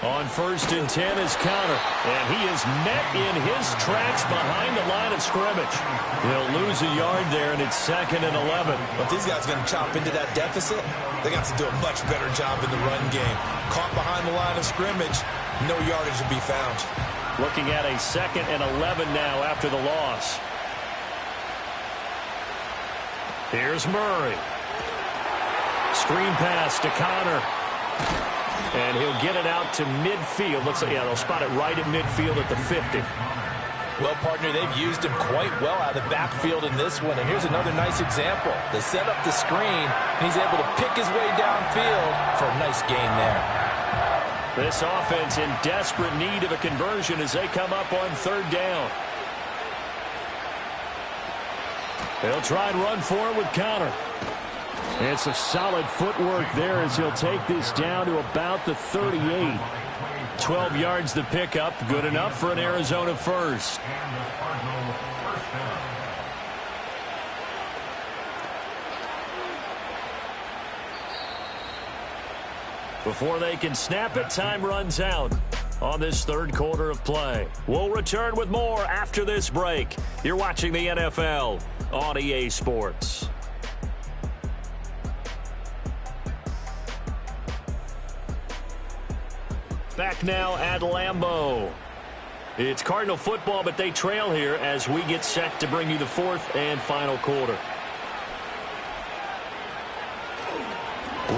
On 1st and 10 is Connor, and he is met in his tracks behind the line of scrimmage. He'll lose a yard there, and it's 2nd and 11. But these guys are going to chop into that deficit. They got to do a much better job in the run game. Caught behind the line of scrimmage, no yardage will be found. Looking at a 2nd and 11 now after the loss. Here's Murray. Screen pass to Connor. And he'll get it out to midfield. Looks like, yeah, they'll spot it right at midfield at the 50. Well, partner, they've used him quite well out of the backfield in this one. And here's another nice example. They set up the screen, and he's able to pick his way downfield for a nice gain there. This offense in desperate need of a conversion as they come up on 3rd down. They'll try and run for it with Connor. It's a solid footwork there as he'll take this down to about the 38. 12 yards to pick up. Good enough for an Arizona first. Before they can snap it, time runs out on this 3rd quarter of play. We'll return with more after this break. You're watching the NFL on EA Sports. Back now at Lambeau. It's Cardinal football, but they trail here as we get set to bring you the 4th and final quarter.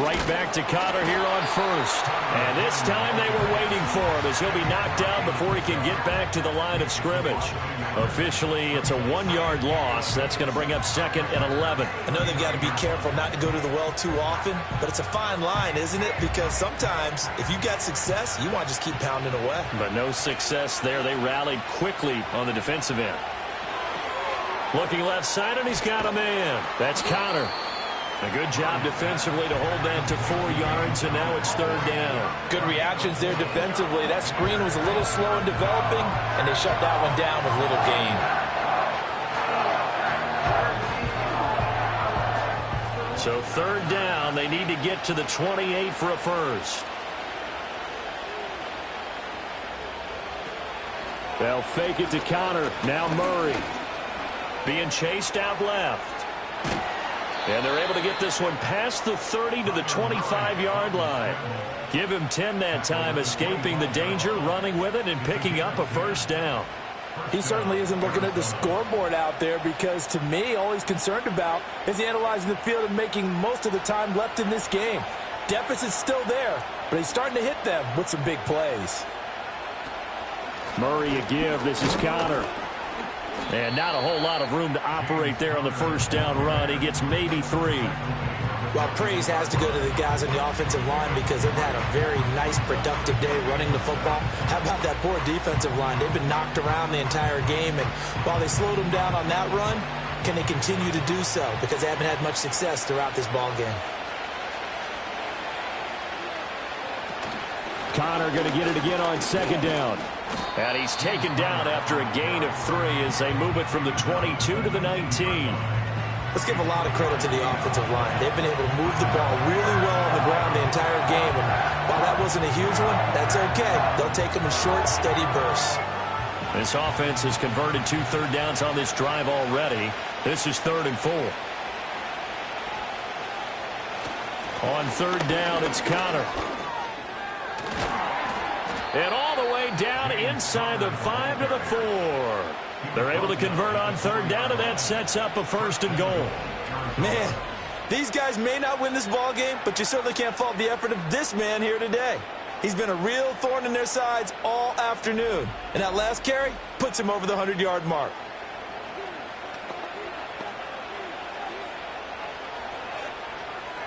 Right back to Connor here on 1st. And this time they were waiting for him as he'll be knocked down before he can get back to the line of scrimmage. Officially, it's a 1-yard loss. That's going to bring up 2nd and 11. I know they've got to be careful not to go to the well too often, but it's a fine line, isn't it? Because sometimes, if you got success, you want to just keep pounding away. But no success there. They rallied quickly on the defensive end. Looking left side, and he's got a man. That's Connor. A good job defensively to hold that to 4 yards, and now it's 3rd down. Good reactions there defensively. That screen was a little slow in developing, and they shut that one down with little gain. So 3rd down, they need to get to the 28 for a first. They'll fake it to Connor. Now Murray. Being chased out left. And they're able to get this one past the 30 to the 25-yard line. Give him 10 that time, escaping the danger, running with it, and picking up a first down. He certainly isn't looking at the scoreboard out there because, to me, all he's concerned about is analyzing the field and making most of the time left in this game. Deficit's still there, but he's starting to hit them with some big plays. Murray a give. This is Connor. And not a whole lot of room to operate there on the first down run. He gets maybe 3. Well, praise has to go to the guys on the offensive line because they've had a very nice, productive day running the football. How about that poor defensive line? They've been knocked around the entire game, and while they slowed them down on that run, can they continue to do so? Because they haven't had much success throughout this ball game. Connor going to get it again on 2nd down. And he's taken down after a gain of 3 as they move it from the 22 to the 19. Let's give a lot of credit to the offensive line. They've been able to move the ball really well on the ground the entire game. And while that wasn't a huge one, that's okay. They'll take them in short, steady bursts. This offense has converted 2 third downs on this drive already. This is 3rd and 4. On 3rd down, it's Connor. And all the way down inside the 5 to the 4. They're able to convert on 3rd down, and that sets up a 1st and goal. Man, these guys may not win this ball game, but you certainly can't fault the effort of this man here today. He's been a real thorn in their sides all afternoon. And that last carry puts him over the 100-yard mark.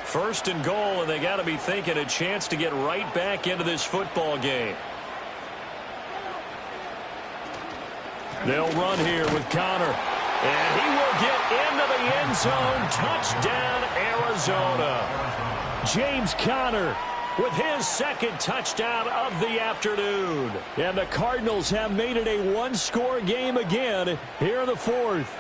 First and goal, and they got to be thinking a chance to get right back into this football game. They'll run here with Connor. And he will get into the end zone. Touchdown, Arizona. James Conner with his second touchdown of the afternoon. And the Cardinals have made it a one-score game again here in the fourth.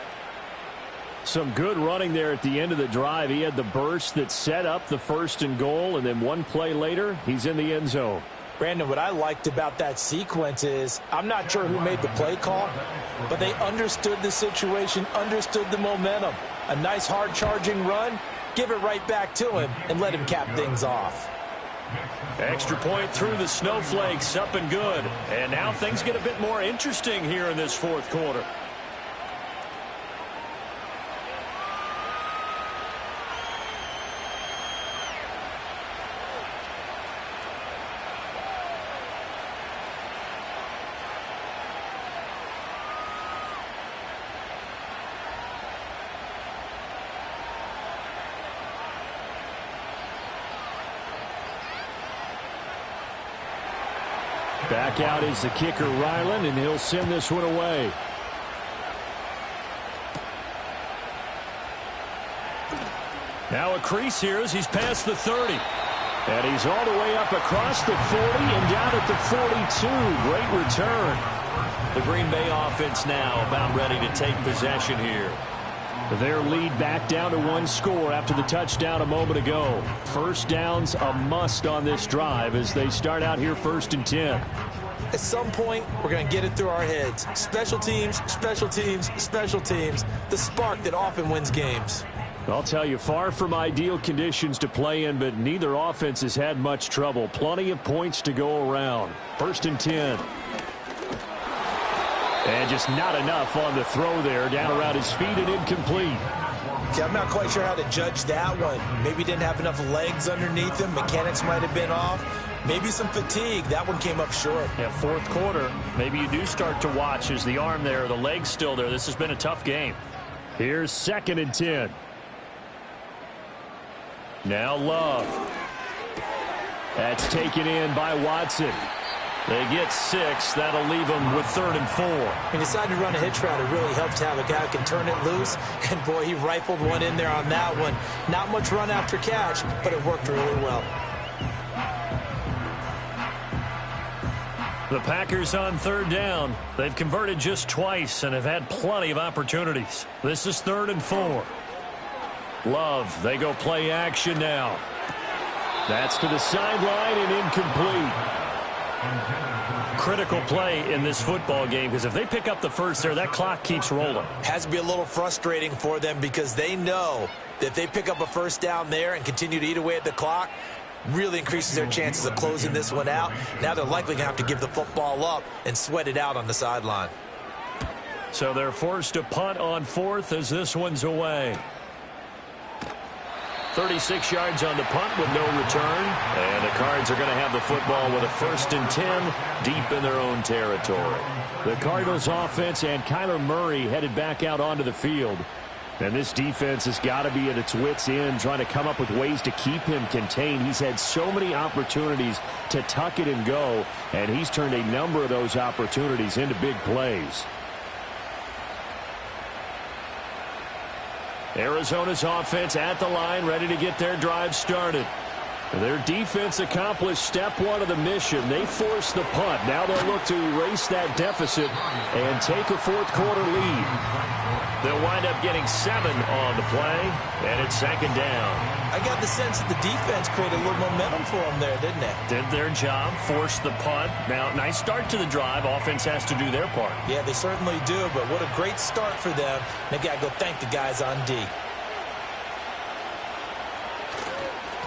Some good running there at the end of the drive. He had the burst that set up the 1st and goal, and then one play later, he's in the end zone. Brandon, what I liked about that sequence is I'm not sure who made the play call, but they understood the situation, understood the momentum. A nice hard-charging run, give it right back to him, and let him cap things off. Extra point through the snowflakes, up and good. And now things get a bit more interesting here in this fourth quarter. Back out is the kicker, Ryland, and he'll send this one away. Now a crease here as he's past the 30. And he's all the way up across the 40 and down at the 42. Great return. The Green Bay offense now about ready to take possession here. Their lead back down to one score after the touchdown a moment ago. First down's a must on this drive as they start out here 1st and 10. At some point, we're going to get it through our heads. Special teams, special teams, special teams. The spark that often wins games. I'll tell you, far from ideal conditions to play in, but neither offense has had much trouble. Plenty of points to go around. 1st and 10. And just not enough on the throw there. Down around his feet and incomplete. Okay, I'm not quite sure how to judge that one. Maybe he didn't have enough legs underneath him. Mechanics might have been off. Maybe some fatigue. That one came up short. Yeah, fourth quarter. Maybe you do start to watch as the arm there, the leg's still there. This has been a tough game. Here's 2nd and 10. Now Love. That's taken in by Watson. They get 6. That'll leave them with 3rd and 4. He decided to run a hitch route. It really helps to have a guy who can turn it loose. And, boy, he rifled one in there on that one. Not much run after catch, but it worked really well. The Packers on 3rd down. They've converted just twice and have had plenty of opportunities. This is 3rd and 4. Love, they go play action now. That's to the sideline and incomplete. Critical play in this football game because if they pick up the first there, that clock keeps rolling. Has to be a little frustrating for them because they know that if they pick up a first down there and continue to eat away at the clock, really increases their chances of closing this one out. Now they're likely going to have to give the football up and sweat it out on the sideline. So they're forced to punt on 4th as this one's away. 36 yards on the punt with no return. And the Cards are going to have the football with a 1st and 10 deep in their own territory. The Cardinals offense and Kyler Murray headed back out onto the field. And this defense has got to be at its wits' end trying to come up with ways to keep him contained. He's had so many opportunities to tuck it and go, and he's turned a number of those opportunities into big plays. Arizona's offense at the line, ready to get their drive started. Their defense accomplished step 1 of the mission. They forced the punt. Now they'll look to erase that deficit and take a fourth quarter lead. They'll wind up getting 7 on the play, and it's 2nd down. I got the sense that the defense created a little momentum for them there, didn't they? Did their job, forced the punt. Now, nice start to the drive. Offense has to do their part. Yeah, they certainly do, but what a great start for them. They got to go thank the guys on D.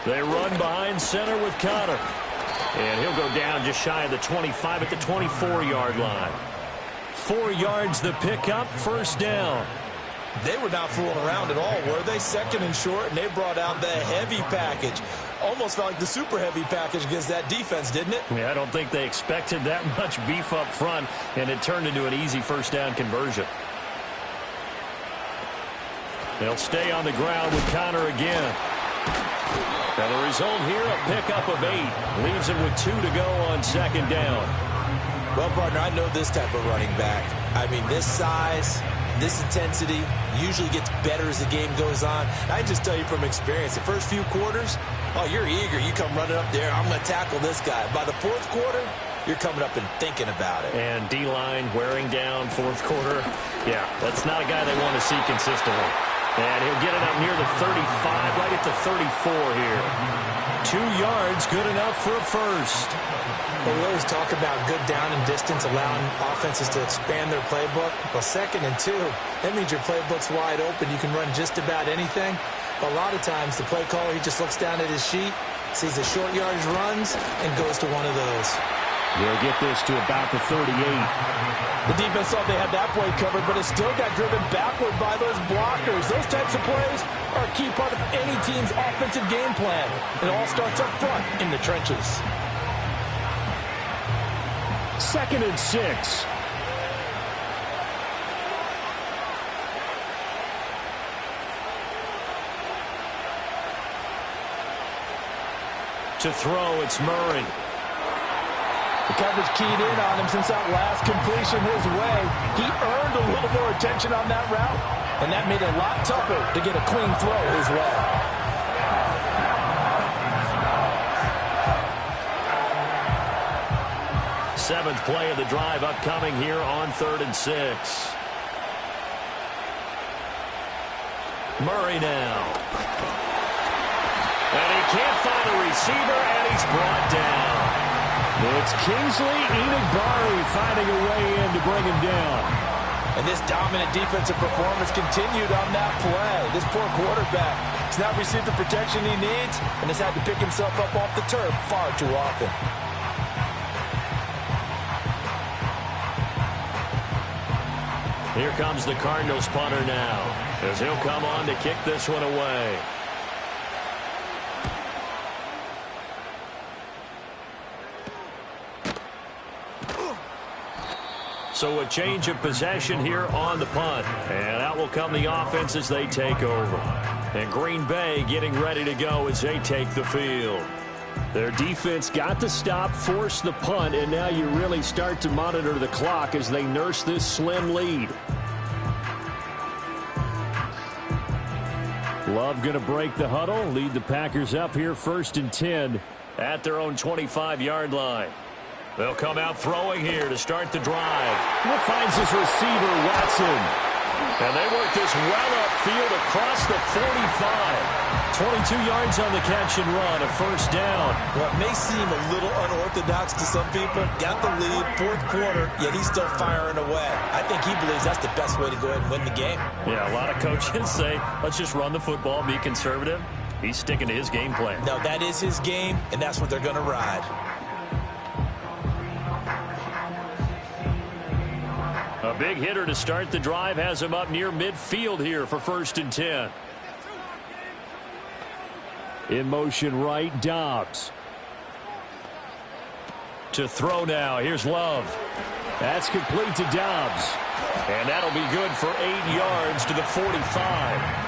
They run behind center with Connor. And he'll go down just shy of the 25 at the 24-yard line. 4 yards the pickup, 1st down. They were not fooling around at all, were they? 2nd and short, and they brought out the heavy package. Almost felt like the super heavy package against that defense, didn't it? Yeah, I don't think they expected that much beef up front, and it turned into an easy 1st down conversion. They'll stay on the ground with Connor again. Now the result here, a pickup of 8. Leaves him with 2 to go on 2nd down. Well, partner, I know this type of running back. I mean, this size, this intensity usually gets better as the game goes on. I just tell you from experience, the first few quarters, oh, you're eager. You come running up there, I'm going to tackle this guy. By the fourth quarter, you're coming up and thinking about it. And D-line wearing down fourth quarter. Yeah, that's not a guy they want to see consistently. And he'll get it up near the 35, right at the 34 here. 2 yards, good enough for a first. Well, we always talk about good down and distance, allowing offenses to expand their playbook. Well, 2nd and 2, that means your playbook's wide open. You can run just about anything. But a lot of times, the play caller, he just looks down at his sheet, sees the short yardage runs, and goes to one of those. They'll get this to about the 38. The defense thought they had that play covered, but it still got driven backward by those blockers. Those types of plays are a key part of any team's offensive game plan. It all starts up front in the trenches. 2nd and 6. To throw, it's Murray. The coverage keyed in on him since that last completion his way. He earned a little more attention on that route, and that made it a lot tougher to get a clean throw his way. Seventh play of the drive upcoming here on 3rd and 6. Murray now. And he can't find a receiver, and he's brought down. It's Kingsley Enagbari finding a way in to bring him down. And this dominant defensive performance continued on that play. This poor quarterback has not received the protection he needs and has had to pick himself up off the turf far too often. Here comes the Cardinals punter now, as he'll come on to kick this one away. So a change of possession here on the punt. And out will come the offense as they take over. And Green Bay getting ready to go as they take the field. Their defense got the stop, forced the punt, and now you really start to monitor the clock as they nurse this slim lead. Love going to break the huddle, lead the Packers up here 1st and 10 at their own 25-yard line. They'll come out throwing here to start the drive. He finds his receiver, Watson. And they work this well upfield across the 45. 22 yards on the catch and run, a first down. Well, it may seem a little unorthodox to some people. Got the lead, 4th quarter, yet he's still firing away. I think he believes that's the best way to go ahead and win the game. Yeah, a lot of coaches say, let's just run the football, be conservative. He's sticking to his game plan. No, that is his game, and that's what they're going to ride. A big hitter to start the drive has him up near midfield here for 1st and 10. In motion right, Dobbs. To throw now, here's Love. That's complete to Dobbs. And that'll be good for 8 yards to the 45.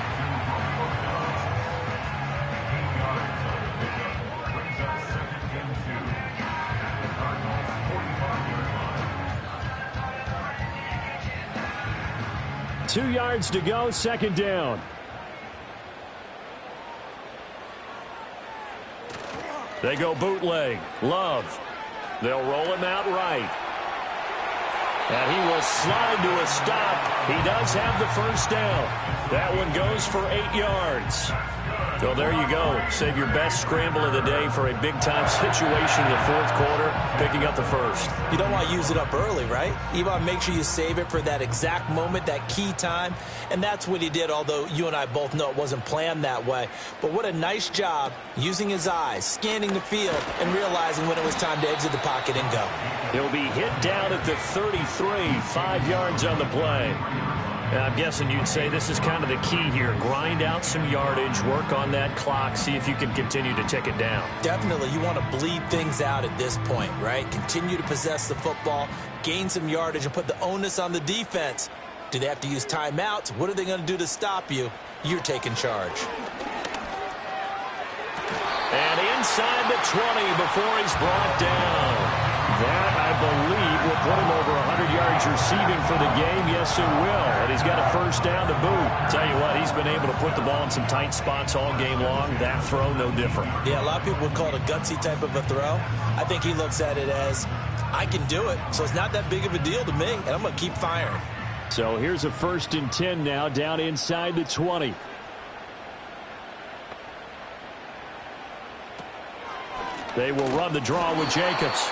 Two yards to go, 2nd down. They go bootleg. Love. They'll roll him out right. And he will slide to a stop. He does have the first down. That one goes for 8 yards. So there you go. Save your best scramble of the day for a big-time situation in the 4th quarter, picking up the first. You don't want to use it up early, right? You want to make sure you save it for that exact moment, that key time. And that's what he did, although you and I both know it wasn't planned that way. But what a nice job using his eyes, scanning the field, and realizing when it was time to exit the pocket and go. He'll be hit down at the 33, 5 yards on the play. I'm guessing you'd say this is kind of the key here. Grind out some yardage, work on that clock, see if you can continue to tick it down. Definitely. You want to bleed things out at this point, right? Continue to possess the football, gain some yardage, and put the onus on the defense. Do they have to use timeouts? What are they going to do to stop you? You're taking charge. And inside the 20 before he's brought down. That, I believe will put him over 100 yards receiving for the game. Yes, it will. And he's got a first down to boot. Tell you what, he's been able to put the ball in some tight spots all game long. That throw, no different. Yeah, a lot of people would call it a gutsy type of a throw. I think he looks at it as, I can do it, so it's not that big of a deal to me, and I'm going to keep firing. So here's a 1st and 10 now, down inside the 20. They will run the draw with Jacobs.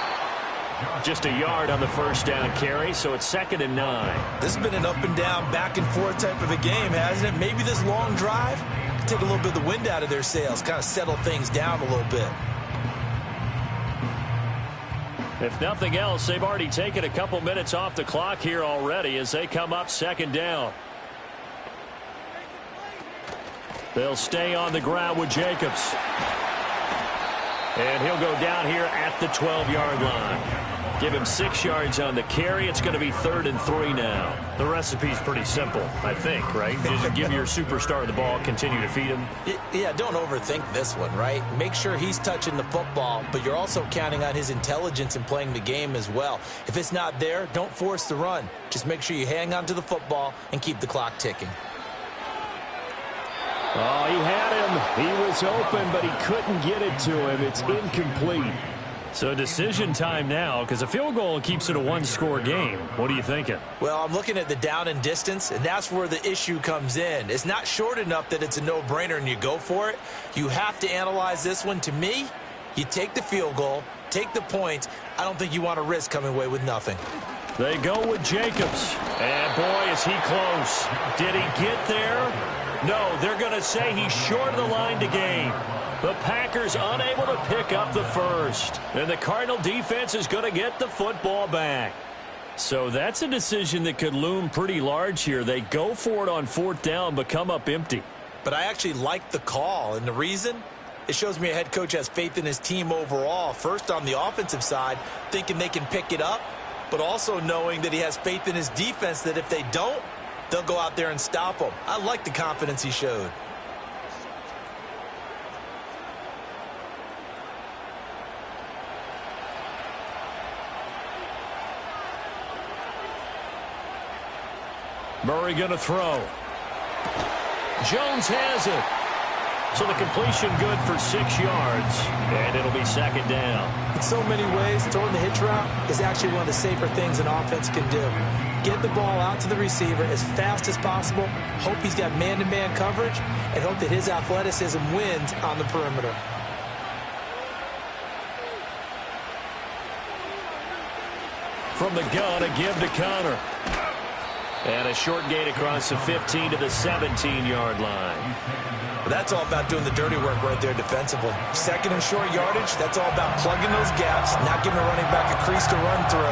Just a yard on the first down carry, so it's 2nd and 9. This has been an up and down, back and forth type of a game, hasn't it? Maybe this long drive can take a little bit of the wind out of their sails, kind of settle things down a little bit. If nothing else, they've already taken a couple minutes off the clock here already as they come up 2nd down. They'll stay on the ground with Jacobs. And he'll go down here at the 12-yard line. Give him 6 yards on the carry. It's going to be 3rd and 3 now. The recipe's pretty simple, I think, right? Just give your superstar the ball, continue to feed him. Yeah, don't overthink this one, right? Make sure he's touching the football, but you're also counting on his intelligence in playing the game as well. If it's not there, don't force the run. Just make sure you hang on to the football and keep the clock ticking. Oh, he had him. He was open, but he couldn't get it to him. It's incomplete. So decision time now, because a field goal keeps it a one-score game. What are you thinking? Well, I'm looking at the down and distance, and that's where the issue comes in. It's not short enough that it's a no-brainer and you go for it. You have to analyze this one. To me, you take the field goal, take the points. I don't think you want to risk coming away with nothing. They go with Jacobs. And, boy, is he close. Did he get there? No, they're going to say he's short of the line to gain. The Packers unable to pick up the first. And the Cardinal defense is going to get the football back. So that's a decision that could loom pretty large here. They go for it on 4th down, but come up empty. But I actually like the call. And the reason? It shows me a head coach has faith in his team overall. First on the offensive side, thinking they can pick it up, but also knowing that he has faith in his defense that if they don't, they'll go out there and stop him. I like the confidence he showed. Murray going to throw. Jones has it. So the completion good for 6 yards, and it'll be 2nd down. In so many ways, throwing the hitch route is actually one of the safer things an offense can do. Get the ball out to the receiver as fast as possible, hope he's got man-to-man coverage, and hope that his athleticism wins on the perimeter. From the gun, a give to Connor. And a short gain across the 15 to the 17-yard line. That's all about doing the dirty work right there defensively. 2nd and short yardage, that's all about plugging those gaps, not giving a running back a crease to run through.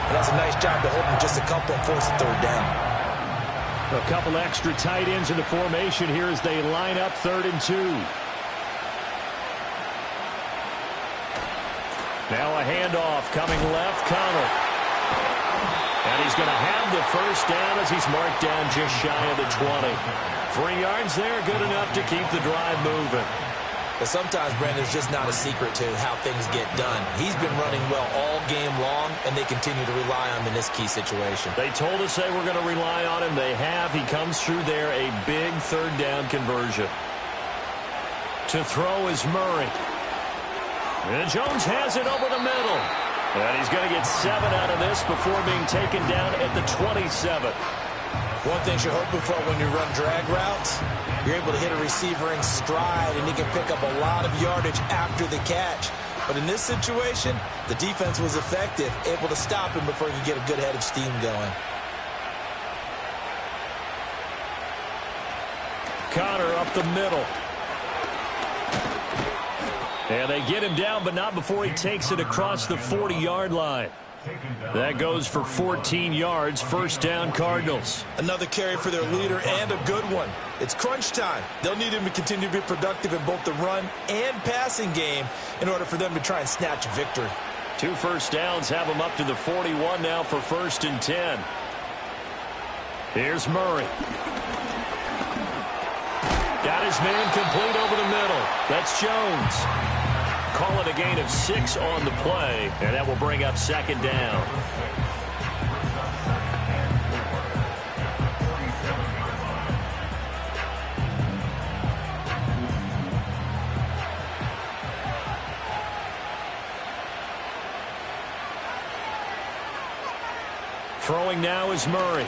And that's a nice job to hold him just a couple and force the 3rd down. A couple extra tight ends in the formation here as they line up 3rd and 2. Now a handoff coming left, Connor. And he's going to have the first down as he's marked down just shy of the 20. 3 yards there, good enough to keep the drive moving. But sometimes, Brandon, there's just not a secret to how things get done. He's been running well all game long, and they continue to rely on him in this key situation. They told us they were going to rely on him. They have. He comes through there, a big 3rd down conversion. To throw is Murray. And Jones has it over the middle. And he's going to get 7 out of this before being taken down at the 27. One thing you're hoping for when you run drag routes, you're able to hit a receiver in stride, and he can pick up a lot of yardage after the catch. But in this situation, the defense was effective, able to stop him before he could get a good head of steam going. Connor up the middle. And they get him down, but not before he takes it across the 40-yard line. That goes for 14 yards, 1st down Cardinals. Another carry for their leader and a good one. It's crunch time. They'll need him to continue to be productive in both the run and passing game in order for them to try and snatch a victory. 2 first downs have him up to the 41 now for 1st and 10. Here's Murray. Got his man complete over the middle. That's Jones. call it a gain of 6 on the play, and that will bring up second down. Throwing now is Murray.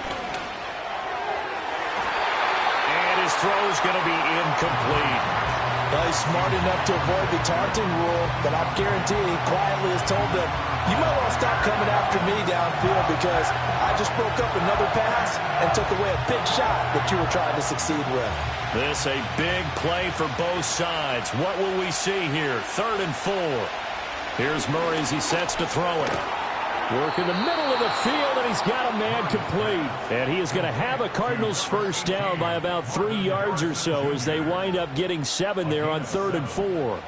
And his throw's going to be incomplete. Well, he's smart enough to avoid the taunting rule, but I guarantee he quietly has told them, you might want to stop coming after me downfield because I just broke up another pass and took away a big shot that you were trying to succeed with. This a big play for both sides. What will we see here? 3rd and 4. Here's Murray as he sets to throw it. Work in the middle of the field, and he's got a man complete. And he is going to have a Cardinals first down by about 3 yards or so as they wind up getting 7 there on 3rd and 4.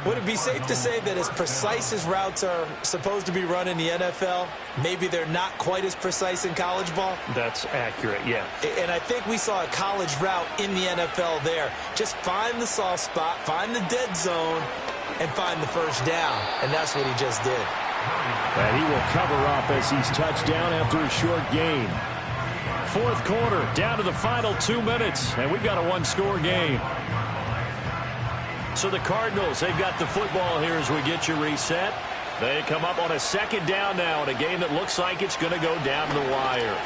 Would it be safe to say that as precise as routes are supposed to be run in the NFL, maybe they're not quite as precise in college ball? That's accurate, yeah. And I think we saw a college route in the NFL there. Just find the soft spot, find the dead zone, and find the first down. And that's what he just did. And he will cover up as he's touched down after a short gain. 4th quarter, down to the final 2 minutes, and we've got a 1-score game. So the Cardinals, they've got the football here as we get you reset. They come up on a 2nd down now in a game that looks like it's going to go down the wire.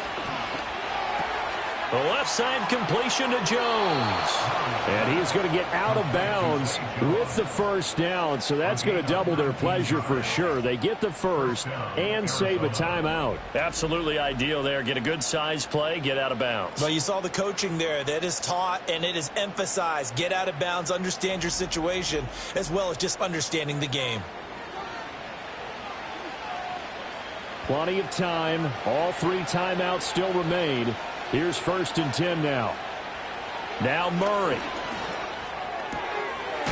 The left side completion to Jones. And he's going to get out of bounds with the first down, so that's going to double their pleasure for sure. They get the first and save a timeout. Absolutely ideal there. Get a good size play, get out of bounds. Well, you saw the coaching there. That is taught and it is emphasized. Get out of bounds, understand your situation, as well as just understanding the game. Plenty of time. All 3 timeouts still remain. Here's 1st and 10 now. Now Murray.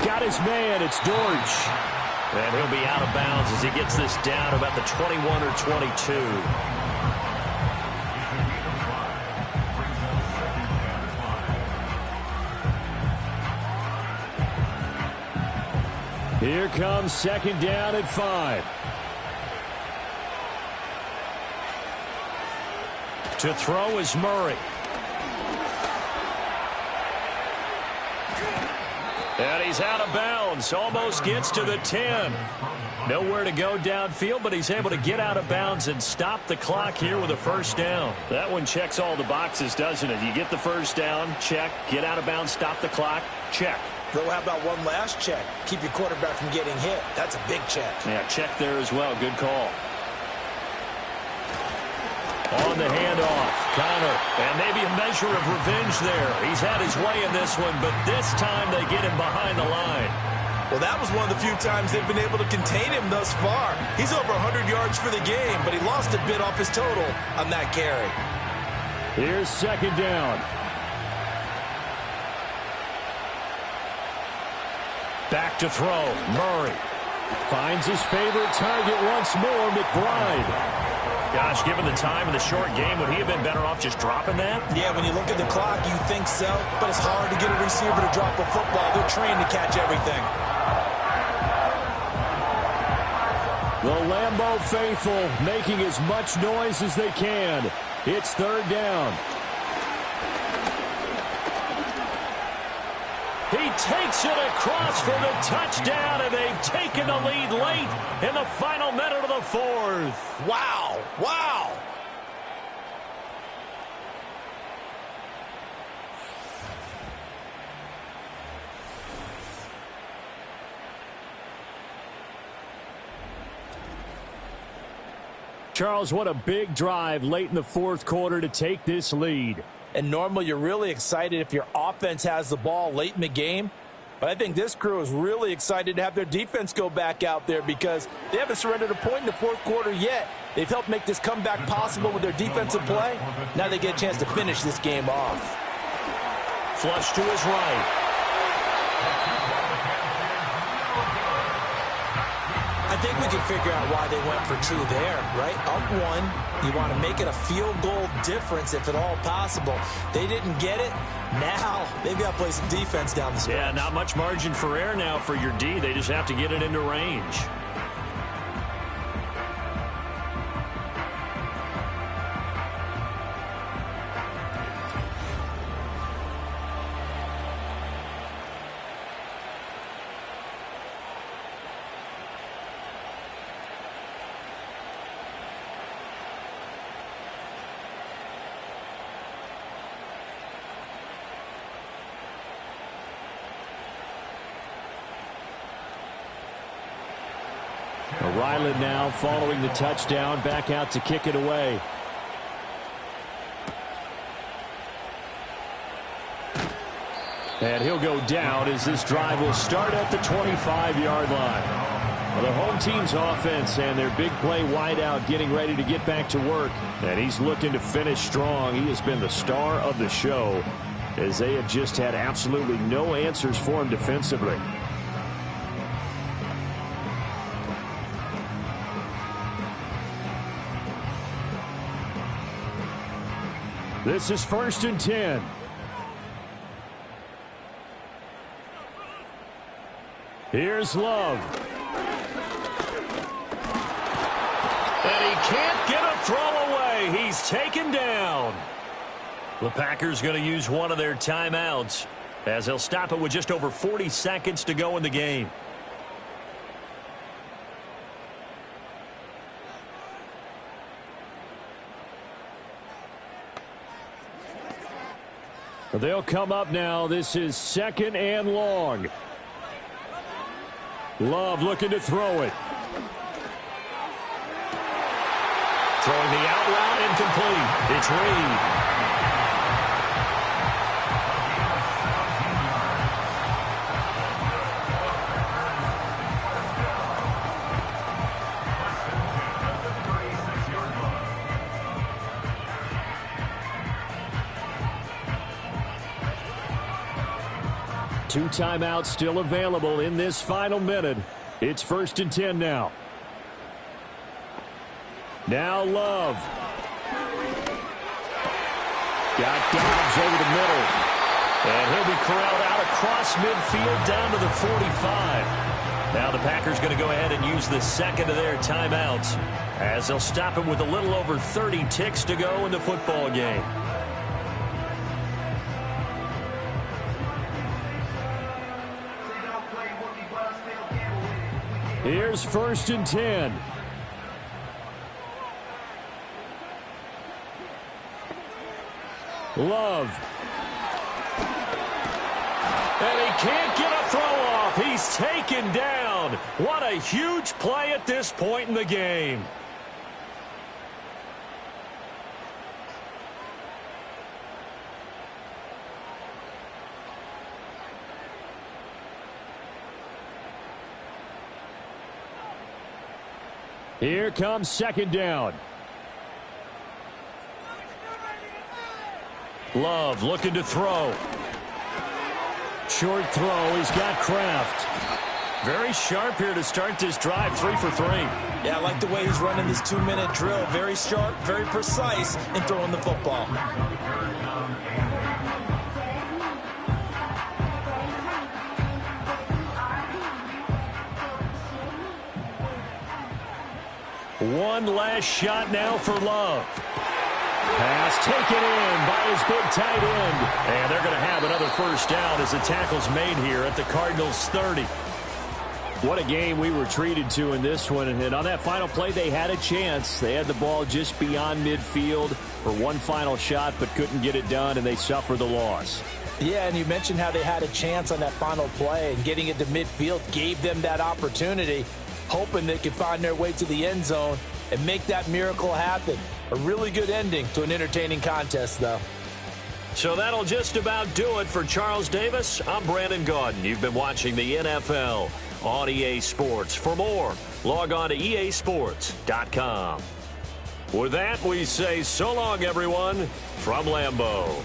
Got his man. It's Dortch. And he'll be out of bounds as he gets this down about the 21 or 22. Here comes 2nd down at 5. To throw is Murray. And he's out of bounds. Almost gets to the 10. Nowhere to go downfield, but he's able to get out of bounds and stop the clock here with a first down. That one checks all the boxes, doesn't it? You get the first down, check. Get out of bounds, stop the clock, check. Though how about one last check? Keep your quarterback from getting hit. That's a big check. Yeah, check there as well. Good call. On the handoff, Connor, and maybe a measure of revenge there. He's had his way in this one, but this time they get him behind the line. Well, that was one of the few times they've been able to contain him thus far. He's over 100 yards for the game, but he lost a bit off his total on that carry. Here's 2nd down. Back to throw, Murray. Finds his favorite target once more, McBride. Gosh, given the time in the short game, would he have been better off just dropping that? Yeah, when you look at the clock, you think so, but it's hard to get a receiver to drop a football. They're trained to catch everything. The Lambeau faithful making as much noise as they can. It's 3rd down. He takes it across for the touchdown, and they've taken the lead late in the final minute of the 4th. Wow, wow. Charles, what a big drive late in the 4th quarter to take this lead. And normally you're really excited if your offense has the ball late in the game. But I think this crew is really excited to have their defense go back out there because they haven't surrendered a point in the 4th quarter yet. They've helped make this comeback possible with their defensive play. Now they get a chance to finish this game off. Flush to his right. I think we can figure out why they went for two there, right? Up one, you want to make it a field goal difference if at all possible. They didn't get it. Now they've got to play some defense down the stretch. Yeah, not much margin for error now for your D. They just have to get it into range. Ryland now following the touchdown, back out to kick it away. And he'll go down as this drive will start at the 25-yard line. Well, the home team's offense and their big play wideout getting ready to get back to work. And he's looking to finish strong. He has been the star of the show as they have just had absolutely no answers for him defensively. This is 1st and 10. Here's Love. And he can't get a throw away. He's taken down. The Packers going to use one of their timeouts as they'll stop it with just over 40 seconds to go in the game. They'll come up now. This is 2nd and long. Love looking to throw it. Throwing the out route incomplete. It's Reed. 2 timeouts still available in this final minute. It's 1st and 10 now. Now Love. Got Dobbs over the middle. And he'll be corralled out across midfield down to the 45. Now the Packers going to go ahead and use the second of their timeouts as they'll stop it with a little over 30 ticks to go in the football game. Here's 1st and 10. Love. And he can't get a throw off. He's taken down. What a huge play at this point in the game. Here comes 2nd down. Love looking to throw. Short throw. He's got Kraft. Very sharp here to start this drive. 3 for 3. Yeah, I like the way he's running this 2-minute drill. Very sharp, very precise in throwing the football. One last shot now for Love. Pass taken in by his big tight end. And they're going to have another first down as the tackle's made here at the Cardinals' 30. What a game we were treated to in this one. And on that final play, they had a chance. They had the ball just beyond midfield for one final shot, but couldn't get it done, and they suffer the loss. Yeah, and you mentioned how they had a chance on that final play, and getting it to midfield gave them that opportunity, hoping they could find their way to the end zone and make that miracle happen. A really good ending to an entertaining contest, though. So that'll just about do it for Charles Davis. I'm Brandon Gaudin. You've been watching the NFL on EA Sports. For more, log on to easports.com. With that, we say so long, everyone, from Lambeau.